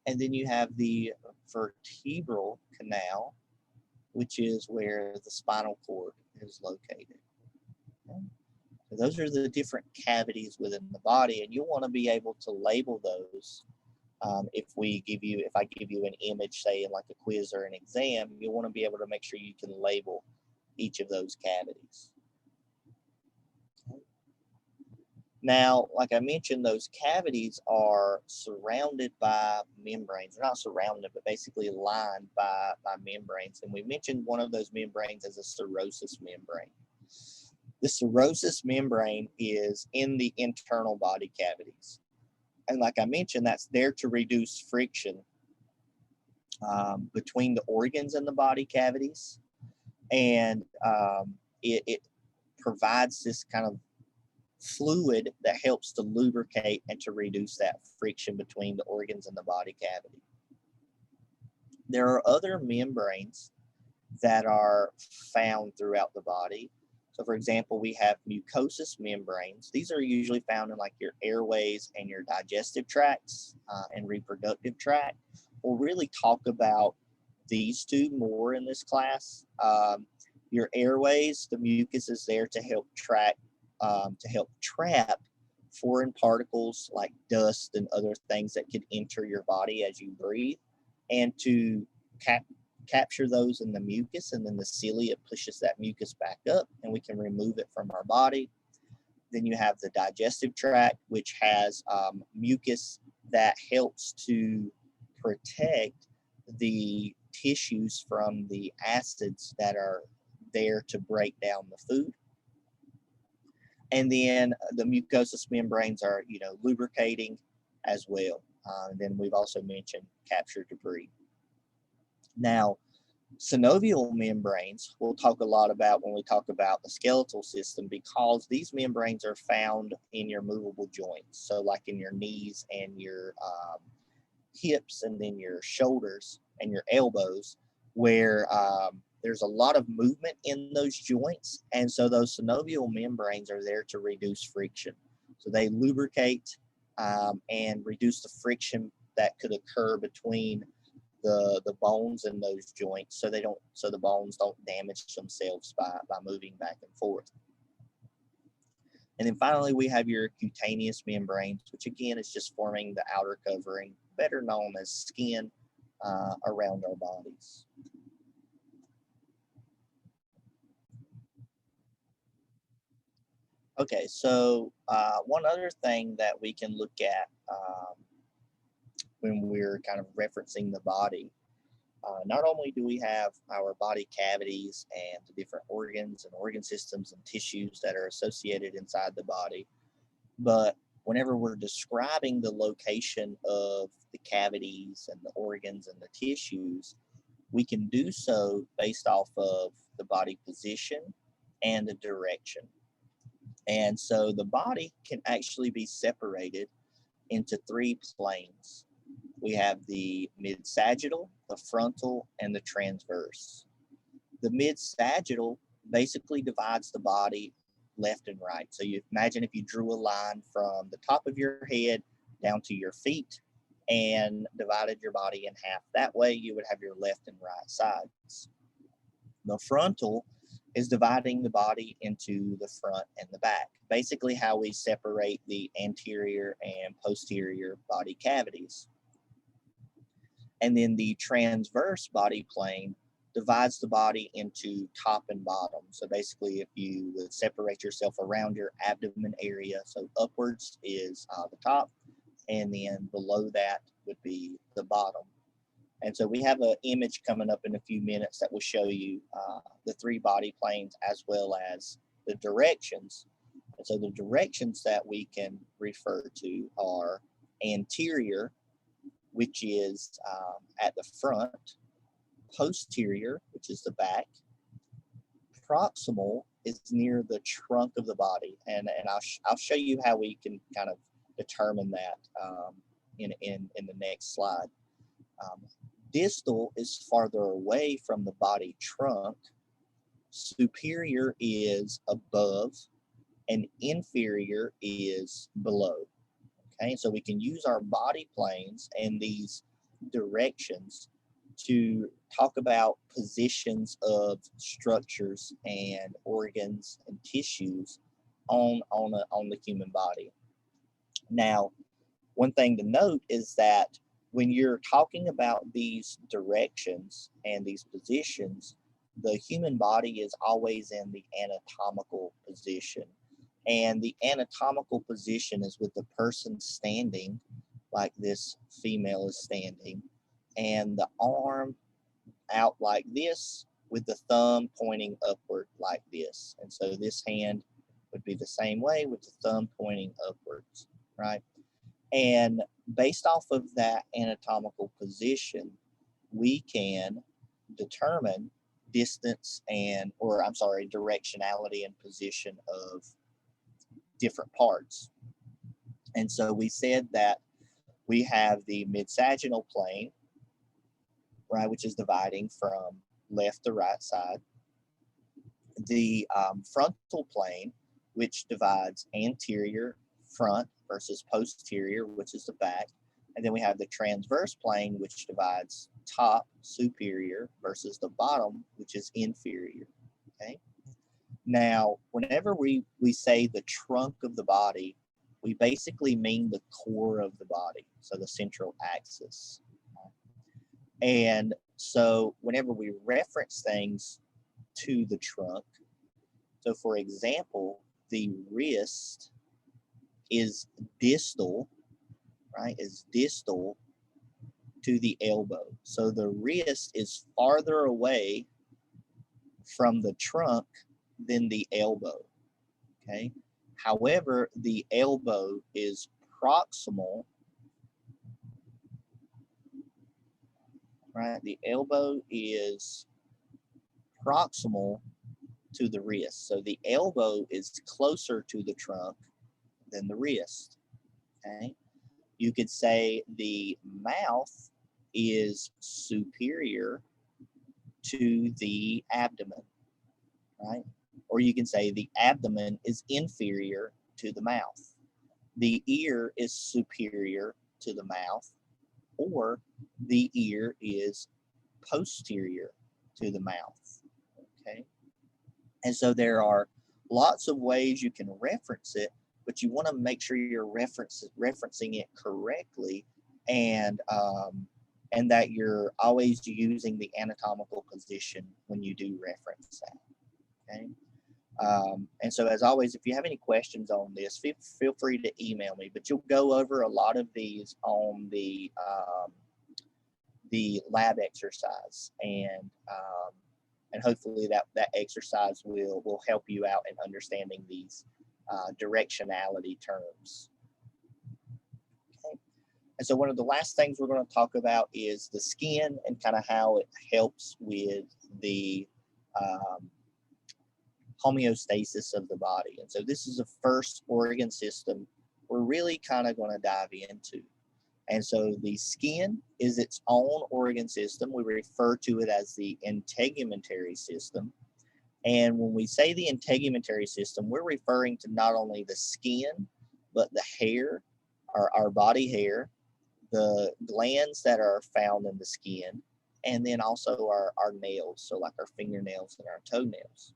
And then you have the vertebral canal, which is where the spinal cord is located. Okay. So those are the different cavities within the body, and you'll want to be able to label those. If I give you an image, say in like a quiz or an exam, you'll want to be able to make sure you can label each of those cavities. Okay. Now, like I mentioned, those cavities are surrounded by membranes. They're not surrounded, but basically lined by membranes. And we mentioned one of those membranes as a serosus membrane. The serosus membrane is in the internal body cavities. And like I mentioned, that's there to reduce friction between the organs and the body cavities. And it provides this kind of fluid that helps to lubricate and to reduce that friction between the organs and the body cavity. There are other membranes that are found throughout the body. So for example, we have mucosous membranes. These are usually found in like your airways and your digestive tracts and reproductive tract. We'll really talk about these two more in this class. Your airways, the mucus is there to help trap foreign particles like dust and other things that could enter your body as you breathe, and to capture those in the mucus, and then the cilia pushes that mucus back up and we can remove it from our body. Then you have the digestive tract, which has mucus that helps to protect the tissues from the acids that are there to break down the food. And then the mucosous membranes are, lubricating as well. And then we've also mentioned capture debris. Now, synovial membranes we'll talk a lot about when we talk about the skeletal system, because these membranes are found in your movable joints. So like in your knees and your hips, and then your shoulders and your elbows, where there's a lot of movement in those joints. And so those synovial membranes are there to reduce friction. So they lubricate and reduce the friction that could occur between the bones in those joints, so the bones don't damage themselves by moving back and forth. And then finally, we have your cutaneous membranes, which again is just forming the outer covering, better known as skin, around our bodies. Okay, so one other thing that we can look at when we're kind of referencing the body, not only do we have our body cavities and the different organs and organ systems and tissues that are associated inside the body, but whenever we're describing the location of the cavities and the organs and the tissues, we can do so based off of the body position and the direction. And so the body can actually be separated into three planes. We have the mid-sagittal, the frontal, and the transverse. The mid-sagittal basically divides the body left and right. So you imagine if you drew a line from the top of your head down to your feet and divided your body in half. That way you would have your left and right sides. The frontal is dividing the body into the front and the back, basically how we separate the anterior and posterior body cavities. And then the transverse body plane divides the body into top and bottom. So basically, if you would separate yourself around your abdomen area, so upwards is the top, and then below that would be the bottom. And so we have an image coming up in a few minutes that will show you the three body planes as well as the directions. And so the directions that we can refer to are anterior, which is at the front, posterior, which is the back, proximal is near the trunk of the body, and I'll show you how we can kind of determine that in the next slide. Distal is farther away from the body trunk, superior is above, and inferior is below. Okay, so we can use our body planes and these directions to talk about positions of structures and organs and tissues on the human body. Now, one thing to note is that when you're talking about these directions and these positions, the human body is always in the anatomical position. And the anatomical position is with the person standing, like this female is standing, and the arm out like this with the thumb pointing upward like this. And so this hand would be the same way with the thumb pointing upwards, right? And based off of that anatomical position, we can determine distance and, or I'm sorry, directionality and position of different parts. And so we said that we have the mid-sagittal plane, right, which is dividing from left to right side. The frontal plane, which divides anterior front versus posterior, which is the back. And then we have the transverse plane, which divides top superior versus the bottom, which is inferior. Okay. Now, whenever we say the trunk of the body, we basically mean the core of the body, so the central axis. And so whenever we reference things to the trunk, so for example, the wrist is distal, right, is distal to the elbow. So the wrist is farther away from the trunk than the elbow, okay? However, the elbow is proximal, right? The elbow is proximal to the wrist. So the elbow is closer to the trunk than the wrist, okay? You could say the mouth is superior to the abdomen, right? Or you can say the abdomen is inferior to the mouth. The ear is superior to the mouth, or the ear is posterior to the mouth, okay? And so there are lots of ways you can reference it, but you want to make sure you're referencing it correctly, and that you're always using the anatomical position when you do reference that. Okay. And so, as always, if you have any questions on this, feel free to email me. But you'll go over a lot of these on the lab exercise, and hopefully that exercise will help you out in understanding these directionality terms. Okay. And so one of the last things we're going to talk about is the skin and kind of how it helps with the homeostasis of the body. And so this is the first organ system we're really kind of going to dive into. And so the skin is its own organ system. We refer to it as the integumentary system. And when we say the integumentary system, we're referring to not only the skin, but the hair, our body hair, the glands that are found in the skin, and then also our nails, so like our fingernails and our toenails.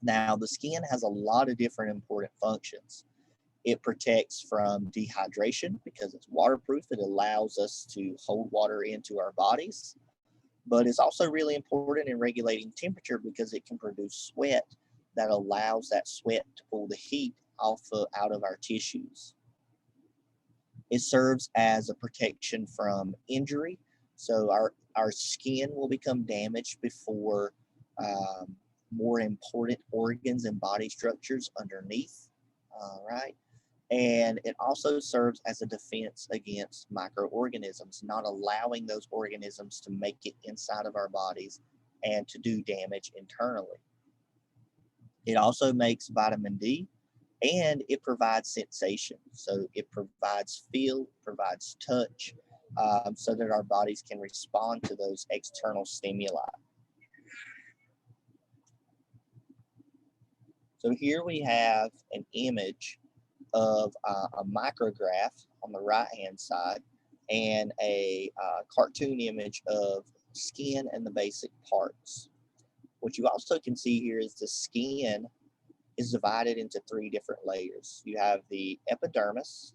Now, the skin has a lot of different important functions. It protects from dehydration because it's waterproof. It allows us to hold water into our bodies. But it's also really important in regulating temperature because it can produce sweat that allows that sweat to pull the heat out of our tissues. It serves as a protection from injury. So our skin will become damaged before more important organs and body structures underneath, right? And it also serves as a defense against microorganisms, not allowing those organisms to make it inside of our bodies and to do damage internally. It also makes vitamin D, and it provides sensation. So it provides feel, provides touch, so that our bodies can respond to those external stimuli. So here we have an image of a micrograph on the right-hand side and a cartoon image of skin and the basic parts. What you also can see here is the skin is divided into three different layers. You have the epidermis,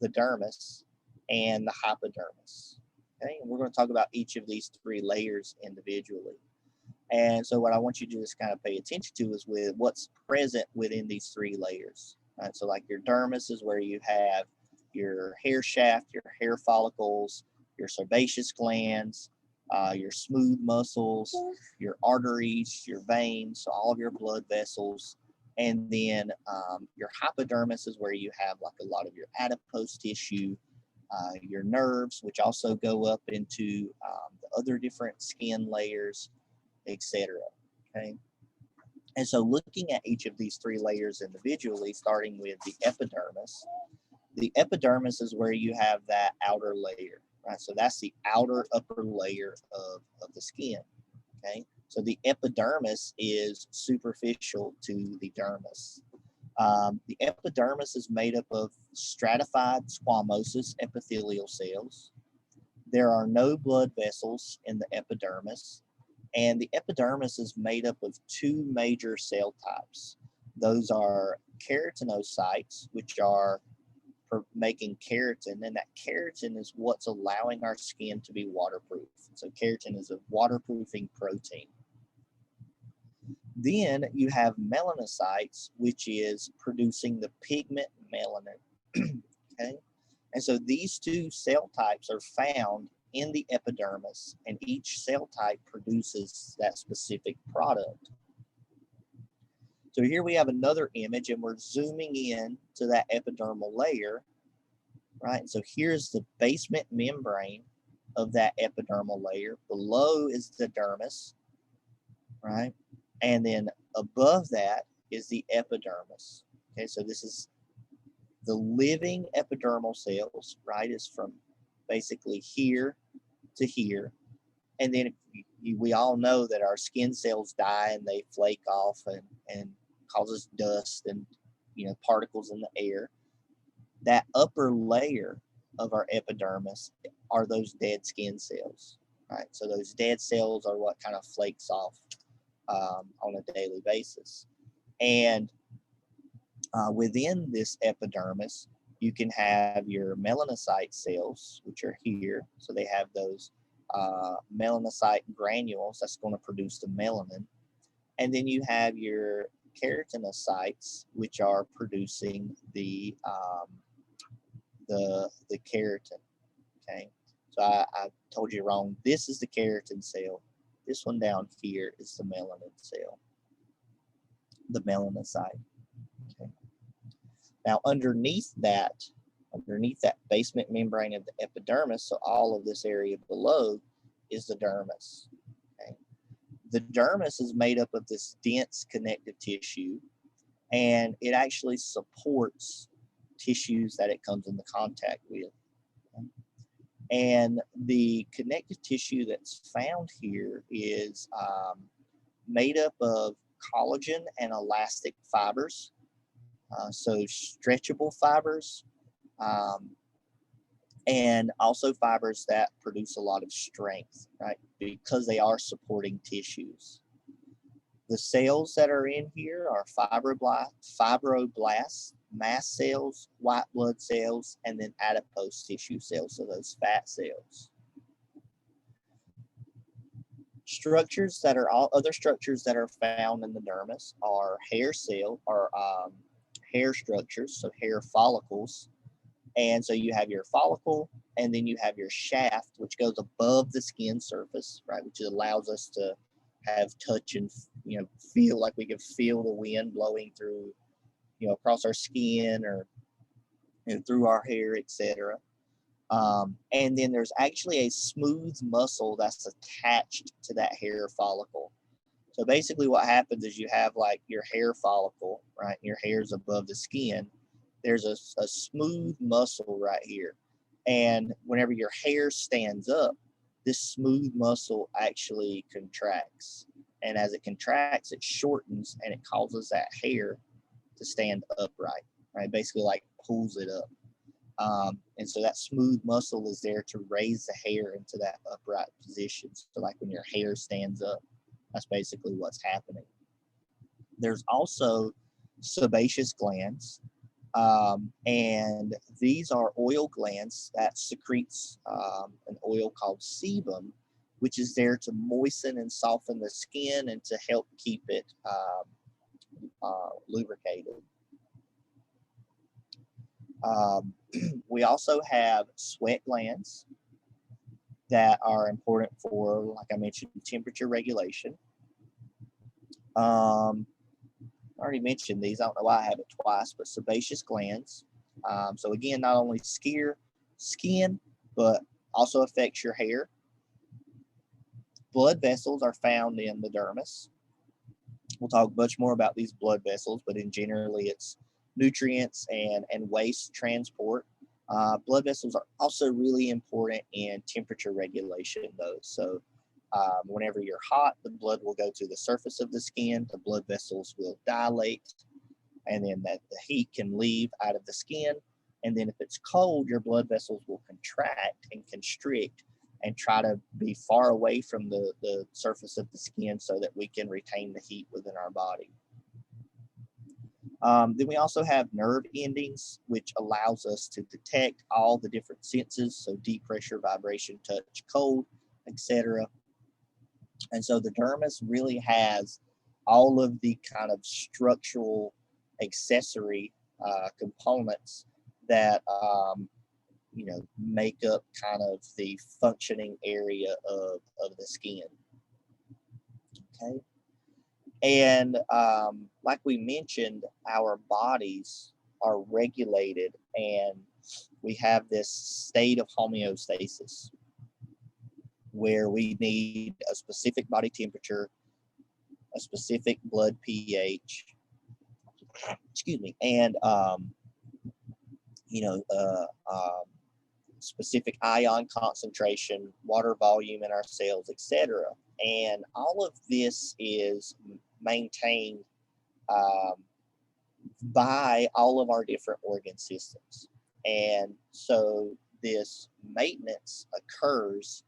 the dermis, and the hypodermis. Okay, and we're going to talk about each of these three layers individually. And so what I want you to just kind of pay attention to is with what's present within these three layers. Right? So like your dermis is where you have your hair shaft, your hair follicles, your sebaceous glands, your smooth muscles, your arteries, your veins, so all of your blood vessels. And then your hypodermis is where you have like a lot of your adipose tissue, your nerves, which also go up into the other different skin layers, etc. Okay. And so looking at each of these three layers individually, starting with the epidermis is where you have that outer layer, right? So that's the outer upper layer of the skin, okay? So the epidermis is superficial to the dermis. The epidermis is made up of stratified squamosous epithelial cells. There are no blood vessels in the epidermis, and the epidermis is made up of two major cell types. Those are keratinocytes, which are for making keratin, and that keratin is what's allowing our skin to be waterproof. So keratin is a waterproofing protein. Then you have melanocytes, which is producing the pigment melanin. Okay, and so these two cell types are found in the epidermis, and each cell type produces that specific product. So here we have another image, and we're zooming in to that epidermal layer, right? So here's the basement membrane of that epidermal layer. Below is the dermis, right? And then above that is the epidermis. Okay, so this is the living epidermal cells, right? Is from basically here to here. And then we all know that our skin cells die and they flake off and causes dust and particles in the air. That upper layer of our epidermis are those dead skin cells, right? So those dead cells are what kind of flakes off on a daily basis. And within this epidermis, you can have your melanocyte cells, which are here. So they have those melanocyte granules that's going to produce the melanin. And then you have your keratinocytes, which are producing the keratin. Okay, so I told you wrong. This is the keratin cell. This one down here is the melanin cell, the melanocyte. Okay. Now underneath that basement membrane of the epidermis, so all of this area below is the dermis. Okay. The dermis is made up of this dense connective tissue, and it actually supports tissues that it comes into contact with. Okay. And the connective tissue that's found here is made up of collagen and elastic fibers, so stretchable fibers, and also fibers that produce a lot of strength, right? Because they are supporting tissues. The cells that are in here are fibroblasts, mast cells, white blood cells, and then adipose tissue cells, so those fat cells. Other structures that are found in the dermis are hair structures, so hair follicles. And so you have your follicle, and then you have your shaft, which goes above the skin surface, right, which allows us to have touch and feel like we can feel the wind blowing through, across our skin or through our hair, etc. And then there's actually a smooth muscle that's attached to that hair follicle. So basically what happens is you have like your hair follicle, right? Your hair's above the skin. There's a smooth muscle right here. And whenever your hair stands up, this smooth muscle actually contracts. And as it contracts, it shortens and it causes that hair to stand upright, right? Basically like pulls it up. And so that smooth muscle is there to raise the hair into that upright position. So like when your hair stands up, that's basically what's happening. There's also sebaceous glands, and these are oil glands that secretes an oil called sebum which is there to moisten and soften the skin and to help keep it lubricated. We also have sweat glands that are important for, like I mentioned, temperature regulation. I already mentioned these. I don't know why I have it twice, but sebaceous glands. So again, not only skin, but also affects your hair. Blood vessels are found in the dermis. We'll talk much more about these blood vessels, but in generally it's nutrients and waste transport. Blood vessels are also really important in temperature regulation, though. So whenever you're hot, the blood will go to the surface of the skin, the blood vessels will dilate, and then the heat can leave out of the skin. And then if it's cold, your blood vessels will contract and constrict and try to be far away from the surface of the skin so that we can retain the heat within our body. Then we also have nerve endings, which allows us to detect all the different senses, so deep pressure, vibration, touch, cold, etc. And so the dermis really has all of the kind of structural accessory components that make up kind of the functioning area of the skin. Okay. And like we mentioned, our bodies are regulated and we have this state of homeostasis where we need a specific body temperature, a specific blood pH, and specific ion concentration, water volume in our cells, etc. And all of this is maintained by all of our different organ systems. And so this maintenance occurs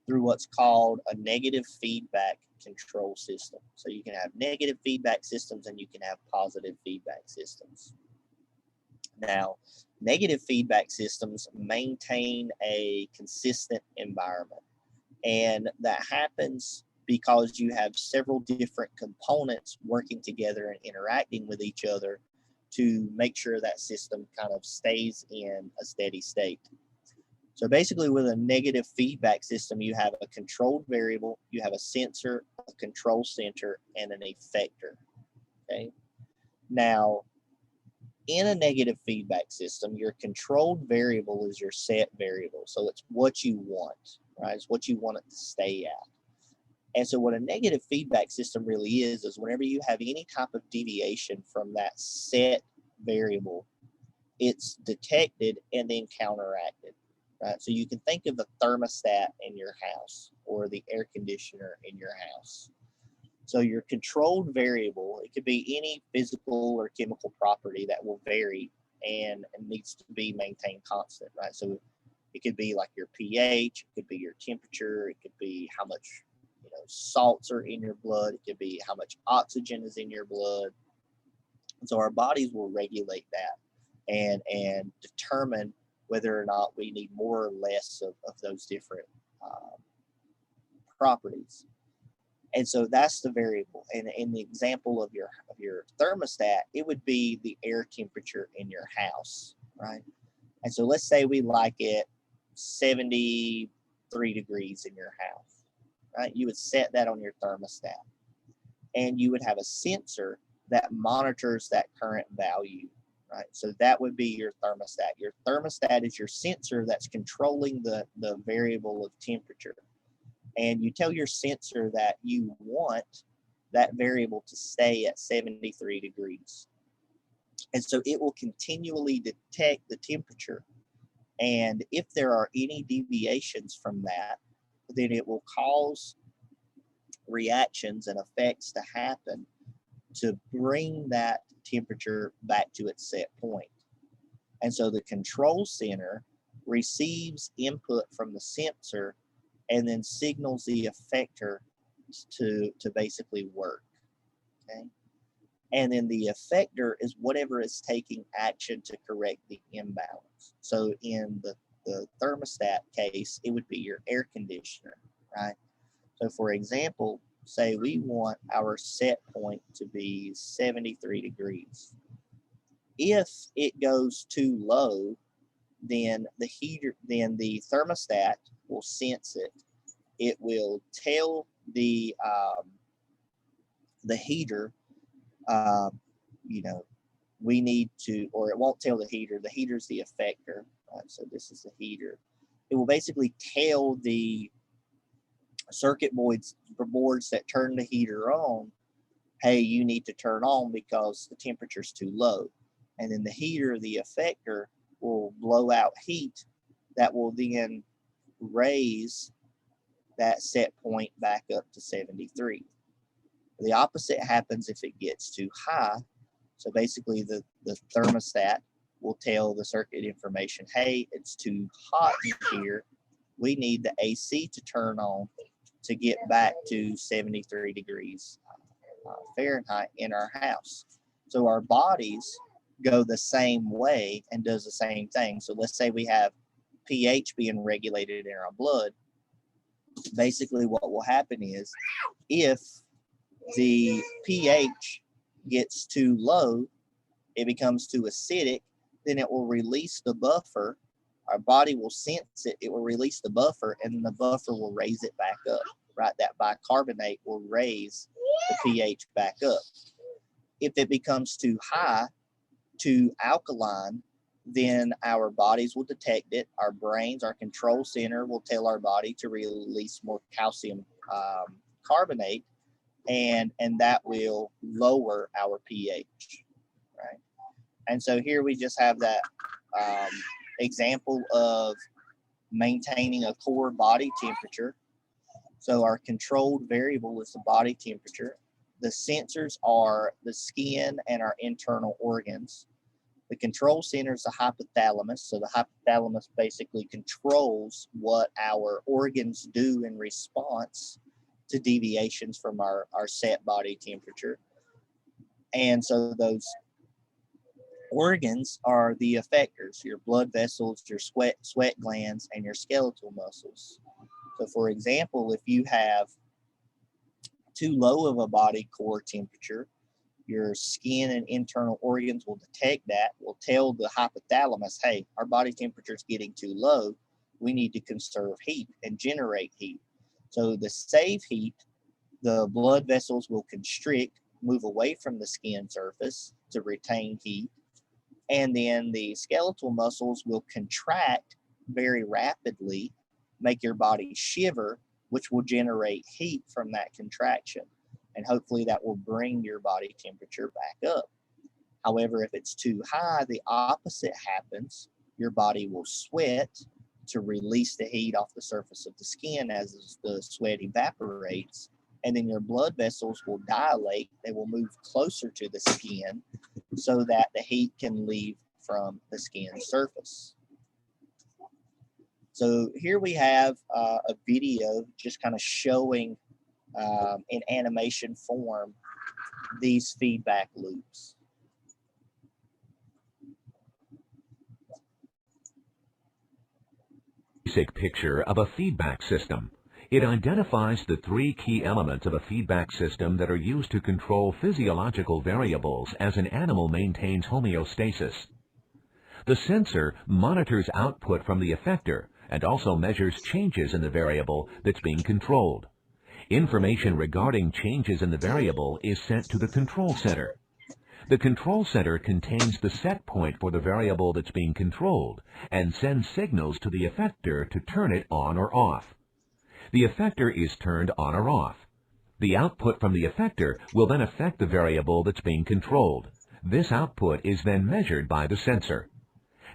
through what's called a negative feedback control system. So you can have negative feedback systems and you can have positive feedback systems. Now, negative feedback systems maintain a consistent environment. And that happens because you have several different components working together and interacting with each other to make sure that system kind of stays in a steady state. So basically with a negative feedback system, you have a controlled variable, you have a sensor, a control center, and an effector. Okay. Now, in a negative feedback system, your controlled variable is your set variable. So it's what you want, right? It's what you want it to stay at. And so what a negative feedback system really is whenever you have any type of deviation from that set variable, it's detected and then counteracted, right? So you can think of the thermostat in your house or the air conditioner in your house. So your controlled variable, it could be any physical or chemical property that will vary and needs to be maintained constant, right? So it could be like your pH, it could be your temperature, it could be how much salts are in your blood, it could be how much oxygen is in your blood. And so our bodies will regulate that and determine whether or not we need more or less of those different properties. And so that's the variable. And in the example of your thermostat, it would be the air temperature in your house, right? And so let's say we like it 73 degrees in your house, right? You would set that on your thermostat. And you would have a sensor that monitors that current value, right? So that would be your thermostat. Your thermostat is your sensor that's controlling the variable of temperature. And you tell your sensor that you want that variable to stay at 73 degrees. And so it will continually detect the temperature. And if there are any deviations from that, then it will cause reactions and effects to happen to bring that temperature back to its set point. And so the control center receives input from the sensor and then signals the effector to basically work. Okay. And then the effector is whatever is taking action to correct the imbalance. So in the thermostat case, it would be your air conditioner, right? So for example, say we want our set point to be 73 degrees. If it goes too low, then the thermostat will sense it. It will tell the heater, uh, you know, we need to, or it won't tell the heater. The heater's the effector. Right? So this is the heater. It will basically tell the circuit boards that turn the heater on, hey, you need to turn on because the temperature's too low. And then the heater, the effector, will blow out heat that will then raise that set point back up to 73. The opposite happens if it gets too high. So basically the thermostat will tell the circuit information, hey, it's too hot in here. We need the AC to turn on to get back to 73 degrees Fahrenheit in our house. So our bodies go the same way and does the same thing. So let's say we have pH being regulated in our blood. Basically what will happen is if the pH gets too low, it becomes too acidic, then it will release the buffer. Our body will sense it. It will release the buffer, and the buffer will raise it back up, right? That bicarbonate will raise the pH back up. If it becomes too high, too alkaline, then our bodies will detect it. Our brains, our control center will tell our body to release more calcium carbonate, and that will lower our pH, right? And so here we just have that example of maintaining a core body temperature. So our controlled variable is the body temperature. The sensors are the skin and our internal organs. The control center is the hypothalamus. So the hypothalamus basically controls what our organs do in response to deviations from our set body temperature. And so those organs are the effectors, your blood vessels, your sweat glands, and your skeletal muscles. So for example, if you have too low of a body core temperature, your skin and internal organs will detect that, will tell the hypothalamus, hey, our body temperature is getting too low. We need to conserve heat and generate heat. So to save heat, the blood vessels will constrict, move away from the skin surface to retain heat. And then the skeletal muscles will contract very rapidly, make your body shiver, which will generate heat from that contraction. And hopefully that will bring your body temperature back up. However, if it's too high, the opposite happens. Your body will sweat to release the heat off the surface of the skin as the sweat evaporates. And then your blood vessels will dilate. They will move closer to the skin so that the heat can leave from the skin surface. So here we have a video just kind of showing in animation form these feedback loops.
Basic picture of a feedback system. It identifies the three key elements of a feedback system that are used to control physiological variables as an animal maintains homeostasis. The sensor monitors output from the effector and also measures changes in the variable that's being controlled. Information regarding changes in the variable is sent to the control center. The control center contains the set point for the variable that's being controlled and sends signals to the effector to turn it on or off. The effector is turned on or off. The output from the effector will then affect the variable that's being controlled. This output is then measured by the sensor.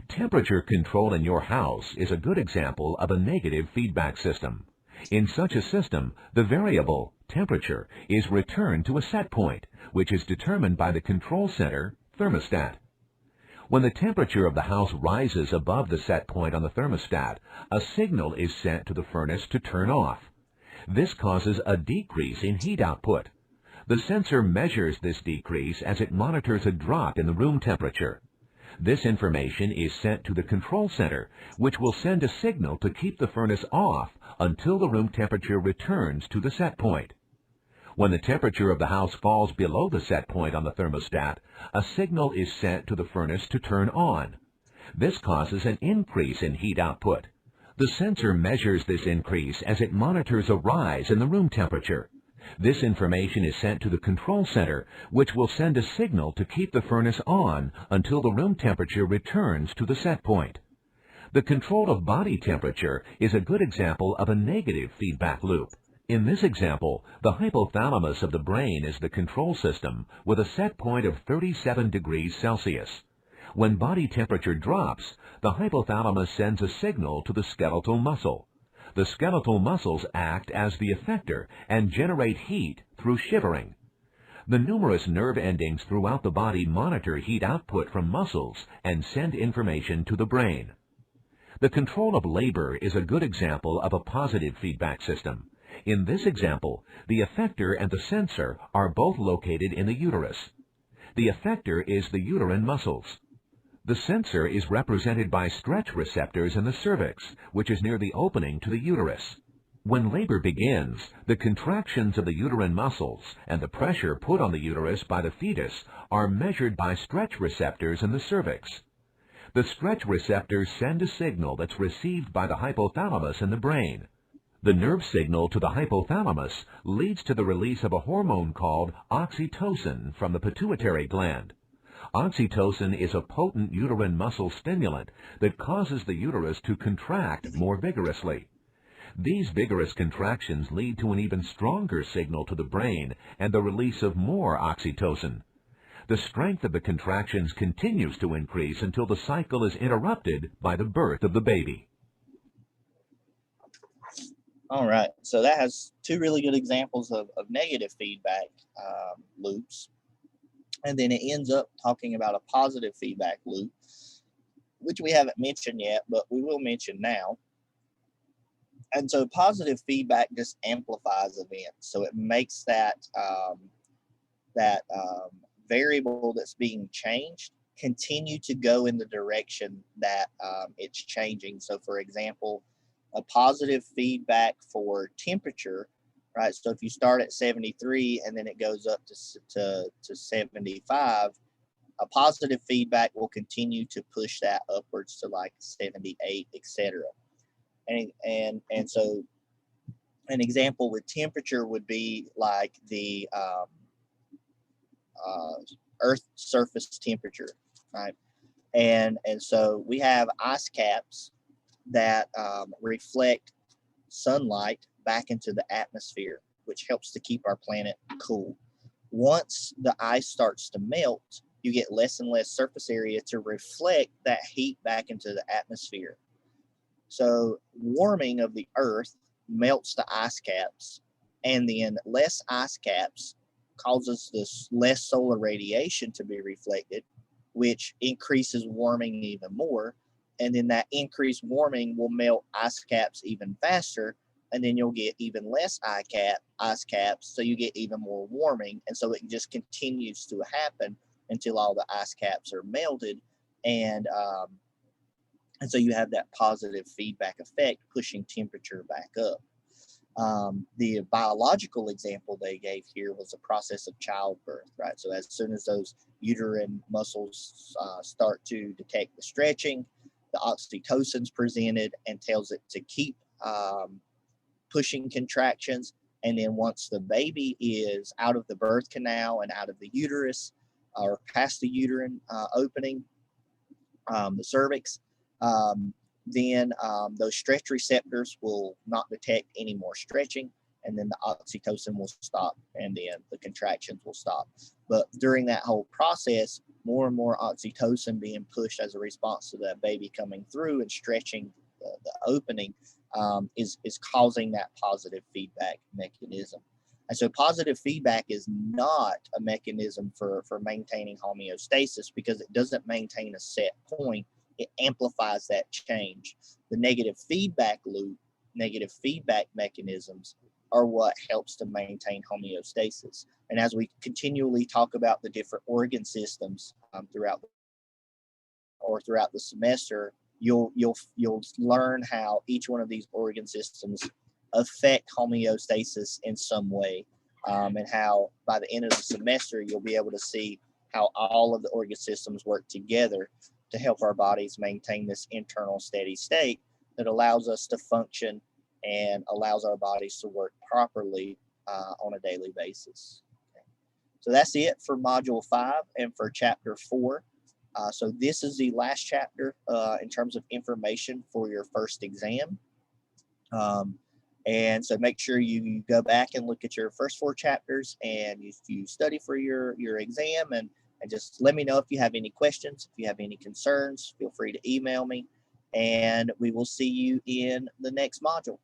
Temperature control in your house is a good example of a negative feedback system. In such a system, the variable, temperature, is returned to a set point, which is determined by the control center, thermostat. When the temperature of the house rises above the set point on the thermostat, a signal is sent to the furnace to turn off. This causes a decrease in heat output. The sensor measures this decrease as it monitors a drop in the room temperature. This information is sent to the control center, which will send a signal to keep the furnace off until the room temperature returns to the set point. When the temperature of the house falls below the set point on the thermostat, a signal is sent to the furnace to turn on. This causes an increase in heat output. The sensor measures this increase as it monitors a rise in the room temperature. This information is sent to the control center, which will send a signal to keep the furnace on until the room temperature returns to the set point. The control of body temperature is a good example of a negative feedback loop. In this example, the hypothalamus of the brain is the control system with a set point of 37 degrees Celsius. When body temperature drops, the hypothalamus sends a signal to the skeletal muscle. The skeletal muscles act as the effector and generate heat through shivering. The numerous nerve endings throughout the body monitor heat output from muscles and send information to the brain. The control of labor is a good example of a positive feedback system. In this example, the effector and the sensor are both located in the uterus. The effector is the uterine muscles. The sensor is represented by stretch receptors in the cervix, which is near the opening to the uterus. When labor begins, the contractions of the uterine muscles and the pressure put on the uterus by the fetus are measured by stretch receptors in the cervix. The stretch receptors send a signal that's received by the hypothalamus in the brain. The nerve signal to the hypothalamus leads to the release of a hormone called oxytocin from the pituitary gland. Oxytocin is a potent uterine muscle stimulant that causes the uterus to contract more vigorously. These vigorous contractions lead to an even stronger signal to the brain and the release of more oxytocin. The strength of the contractions continues to increase until the cycle is interrupted by the birth of the baby.
All right, so that has two really good examples of negative feedback loops. And then it ends up talking about a positive feedback loop, which we haven't mentioned yet, but we will mention now. And so positive feedback just amplifies events. So it makes that variable that's being changed continue to go in the direction that it's changing. So for example, a positive feedback for temperature, right? So if you start at 73 and then it goes up to 75, a positive feedback will continue to push that upwards to like 78, etc. And so an example with temperature would be like the Earth surface temperature, right? And so we have ice caps that reflect sunlight back into the atmosphere, which helps to keep our planet cool. Once the ice starts to melt, you get less and less surface area to reflect that heat back into the atmosphere. So warming of the Earth melts the ice caps, and then less ice caps causes this less solar radiation to be reflected, which increases warming even more. And then that increased warming will melt ice caps even faster, and then you'll get even less ice caps, so you get even more warming. And so it just continues to happen until all the ice caps are melted, and so you have that positive feedback effect pushing temperature back up. The biological example they gave here was the process of childbirth, right? So as soon as those uterine muscles start to detect the stretching, the oxytocin's presented and tells it to keep pushing contractions. And then once the baby is out of the birth canal and out of the uterus or past the uterine opening, the cervix, then those stretch receptors will not detect any more stretching, and then the oxytocin will stop, and then the contractions will stop. But during that whole process, more and more oxytocin being pushed as a response to that baby coming through and stretching the opening is causing that positive feedback mechanism. And so positive feedback is not a mechanism for maintaining homeostasis, because it doesn't maintain a set point. It amplifies that change. The negative feedback loop, negative feedback mechanisms are what helps to maintain homeostasis. And as we continually talk about the different organ systems throughout or throughout the semester, you'll learn how each one of these organ systems affect homeostasis in some way, and how by the end of the semester you'll be able to see how all of the organ systems work together to help our bodies maintain this internal steady state that allows us to function and allows our bodies to work properly on a daily basis. Okay. So that's it for Module 5 and for Chapter 4. So this is the last chapter in terms of information for your first exam. And so make sure you go back and look at your first 4 chapters, and you study for your exam, and just let me know if you have any questions. If you have any concerns, feel free to email me, and we will see you in the next module.